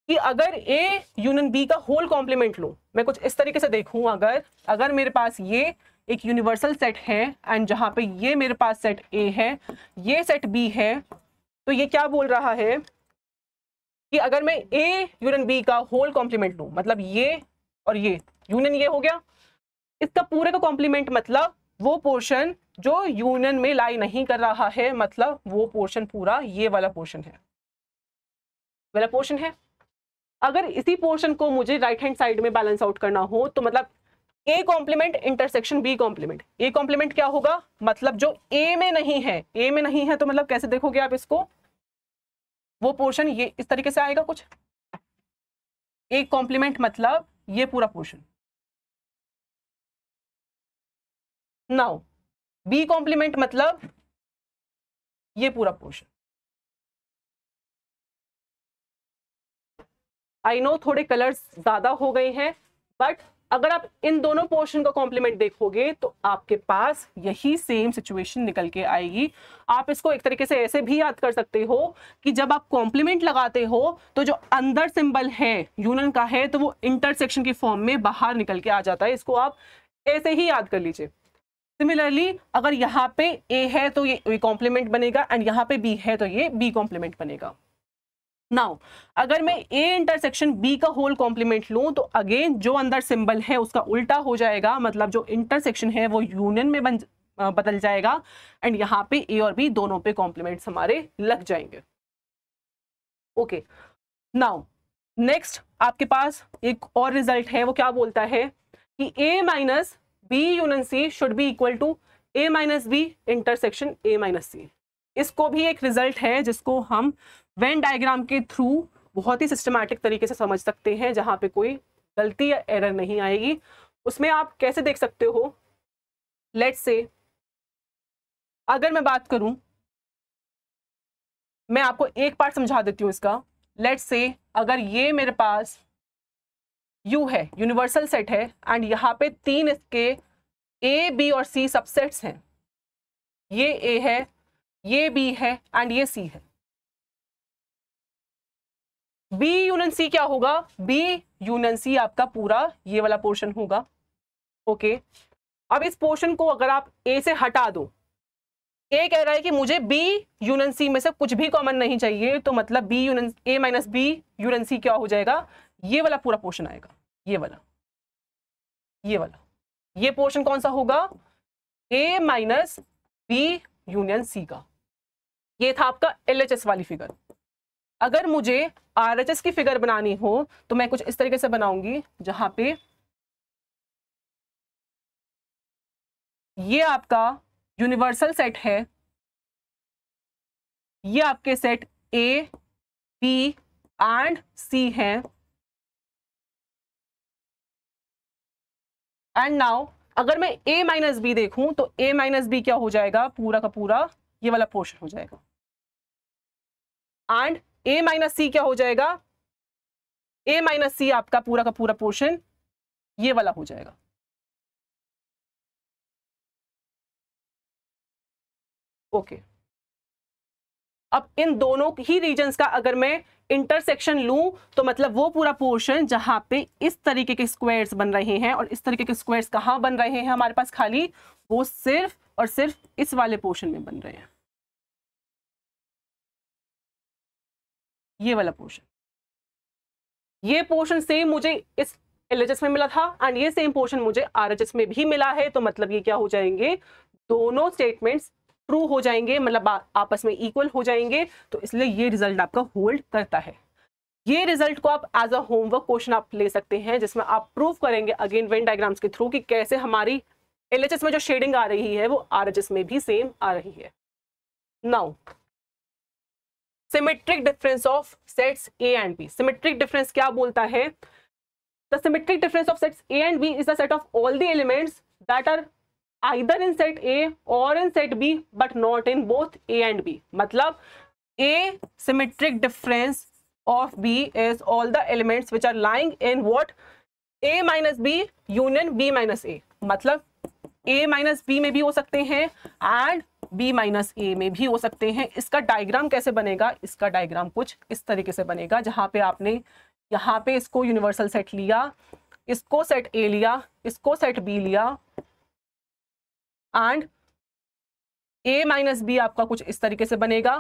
कि अगर A यूनियन B का होल कॉम्प्लीमेंट लूं, मैं कुछ इस तरीके से देखूं, अगर मेरे पास ये एक यूनिवर्सल सेट है एंड जहां पे ये मेरे पास सेट A है, ये सेट B है, तो ये क्या बोल रहा है कि अगर मैं A यूनियन B का होल कॉम्प्लीमेंट लूं, मतलब ये और ये यूनियन ये हो गया, इसका पूरे का कॉम्प्लीमेंट मतलब वो पोर्शन जो यूनियन में लाई नहीं कर रहा है, मतलब वो पोर्शन पूरा ये वाला पोर्शन है। अगर इसी पोर्शन को मुझे राइट हैंड साइड में बैलेंस आउट करना हो तो मतलब A complement intersection B complement. A complement क्या होगा? मतलब जो ए में नहीं है, तो मतलब कैसे देखोगे आप इसको? वो पोर्शन ये इस तरीके से आएगा कुछ। ए कॉम्प्लीमेंट मतलब ये पूरा पोर्शन। नाउ बी कॉम्प्लीमेंट मतलब ये पूरा पोर्शन। आई नो थोड़े कलर्स ज्यादा हो गए हैं, बट अगर आप इन दोनों पोर्शन का कॉम्प्लीमेंट देखोगे तो आपके पास यही सेम सिचुएशन निकल के आएगी। आप इसको एक तरीके से ऐसे भी याद कर सकते हो कि जब आप कॉम्प्लीमेंट लगाते हो तो जो अंदर सिंबल है यूनियन का है तो वो इंटरसेक्शन की फॉर्म में बाहर निकल के आ जाता है। इसको आप ऐसे ही याद कर लीजिए। सिमिलरली अगर यहाँ पे ए है तो ये कॉम्प्लीमेंट बनेगा एंड यहाँ पे बी है तो ये बी कॉम्प्लीमेंट बनेगा। नाउ अगर मैं ए इंटरसेक्शन बी का होल कॉम्प्लीमेंट लूं तो अगेन जो अंदर सिंबल है उसका उल्टा हो जाएगा, मतलब जो इंटरसेक्शन है वो यूनियन में बदल जाएगा एंड यहाँ पे ए और बी दोनों पे कॉम्प्लीमेंट्स हमारे लग जाएंगे। ओके, नाउ नेक्स्ट आपके पास एक और रिजल्ट है। वो क्या बोलता है कि A minus B union C should be equal to A minus B intersection A minus C. इसको भी एक रिजल्ट है जिसको हम वेन डायग्राम के थ्रू बहुत ही सिस्टमैटिक तरीके से समझ सकते हैं, जहाँ पे कोई गलती या एरर नहीं आएगी। उसमें आप कैसे देख सकते हो, लेट्स से अगर मैं बात करूं, मैं आपको एक पार्ट समझा देती हूँ इसका। लेट्स से अगर ये मेरे पास U है, यूनिवर्सल सेट है, एंड यहाँ पे 3 इसके A, B और C सबसेट्स हैं। ये A है, ये B है एंड ये C है। B यूनियन C क्या होगा? B यूनियन C आपका पूरा ये वाला पोर्शन होगा। ओके, अब इस पोर्शन को अगर आप A से हटा दो, A कह रहा है कि मुझे B यूनियन C में से कुछ भी कॉमन नहीं चाहिए, तो मतलब B union A minus B union C क्या हो जाएगा? ये वाला पूरा पोर्शन आएगा, ये वाला, ये वाला, ये पोर्शन कौन सा होगा? A minus B union C का। ये था आपका LHS वाली फिगर। अगर मुझे RHS की फिगर बनानी हो तो मैं कुछ इस तरीके से बनाऊंगी, जहां पे ये आपका यूनिवर्सल सेट है, ये आपके set A, B and C हैं, एंड नाउ अगर मैं A माइनस B देखूं तो A माइनस B क्या हो जाएगा? पूरा का पूरा ये वाला पोर्शन हो जाएगा, एंड A माइनस C क्या हो जाएगा? A माइनस C आपका पूरा का पूरा पोर्शन ये वाला हो जाएगा। ओके, अब इन दोनों ही रीजन्स का अगर मैं इंटरसेक्शन लूं तो मतलब वो पूरा पोर्शन जहां पे इस तरीके के स्क्वायर्स बन रहे हैं, और इस तरीके के स्क्वायर्स कहां बन रहे हैं हमारे पास? खाली वो सिर्फ और सिर्फ इस वाले पोर्शन में बन रहे हैं, ये वाला पोर्शन। ये पोर्शन सेम मुझे इस LHS में मिला था एंड ये सेम पोर्शन मुझे RHS में भी मिला है, तो मतलब ये क्या हो जाएंगे? दोनों स्टेटमेंट्स ट्रू हो जाएंगे, मतलब आपस में इक्वल हो जाएंगे, तो इसलिए ये रिजल्ट आपका होल्ड करता है। ये रिजल्ट को आप एज अ होमवर्क क्वेश्चन आप ले सकते हैं, जिसमें आप प्रूव करेंगे अगेन वेन डायग्राम्स के थ्रू कि कैसे हमारी LHS में जो शेडिंग आ रही है वो RHS में भी सेम आ रही है। Now symmetric difference of sets A and B। Symmetric difference क्या बोलता है? The symmetric difference of sets A and B is the set of all the elements that are either in set A or in set B but not in both A and B। मतलब A symmetric difference of B is all the elements which are lying in what? A minus B union B minus A। मतलब A minus B में भी हो सकते हैं and B minus A में भी हो सकते हैं। इसका डायग्राम कैसे बनेगा? इसका डायग्राम कुछ इस तरीके से बनेगा, जहां पे आपने यहाँ पे इसको यूनिवर्सल सेट लिया, इसको सेट A लिया, इसको सेट B लिया, एंड A माइनस B आपका कुछ इस तरीके से बनेगा,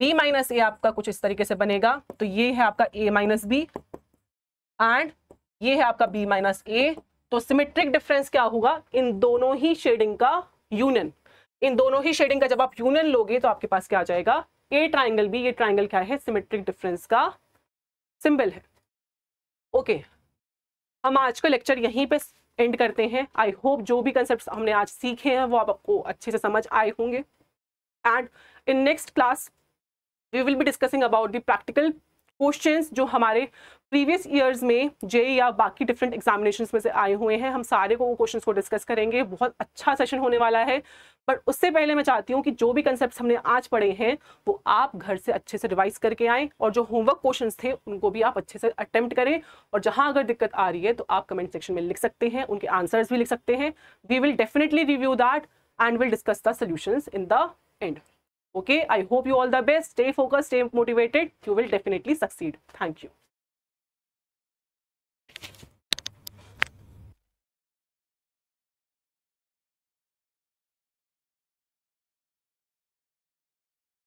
B माइनस A आपका कुछ इस तरीके से बनेगा। तो ये है आपका A माइनस B एंड ये है आपका B माइनस A। तो सिमेट्रिक डिफरेंस क्या होगा? इन दोनों ही शेडिंग का यूनियन। इन दोनों ही शेडिंग का जब आप यूनियन लोगे तो आपके पास क्या आ जाएगा? A triangle B। ये ट्राइंगल क्या है? सिमेट्रिक डिफरेंस का सिंबल है। ओके, हम आज का लेक्चर यहीं पे एंड करते हैं। आई होप जो भी कंसेप्ट हमने आज सीखे हैं वो आपको अच्छे से समझ आए होंगे, and in next class we will be discussing about the practical questions जो हमारे प्रीवियस ईयर्स में JEE या बाकी डिफरेंट एग्जामिनेशंस में से आए हुए हैं। हम सारे को क्वेश्चंस को डिस्कस करेंगे। बहुत अच्छा सेशन होने वाला है, बट उससे पहले मैं चाहती हूँ कि जो भी कंसेप्ट्स हमने आज पढ़े हैं वो आप घर से अच्छे से रिवाइज करके आएँ, और जो होमवर्क क्वेश्चंस थे उनको भी आप अच्छे से अटेम्प्ट करें, और जहाँ अगर दिक्कत आ रही है तो आप कमेंट सेक्शन में लिख सकते हैं, उनके आंसर्स भी लिख सकते हैं। We will definitely review that and will discuss the solutions in the end. Okay, I hope you all the best. Stay focused, stay motivated. You will definitely succeed. Thank you.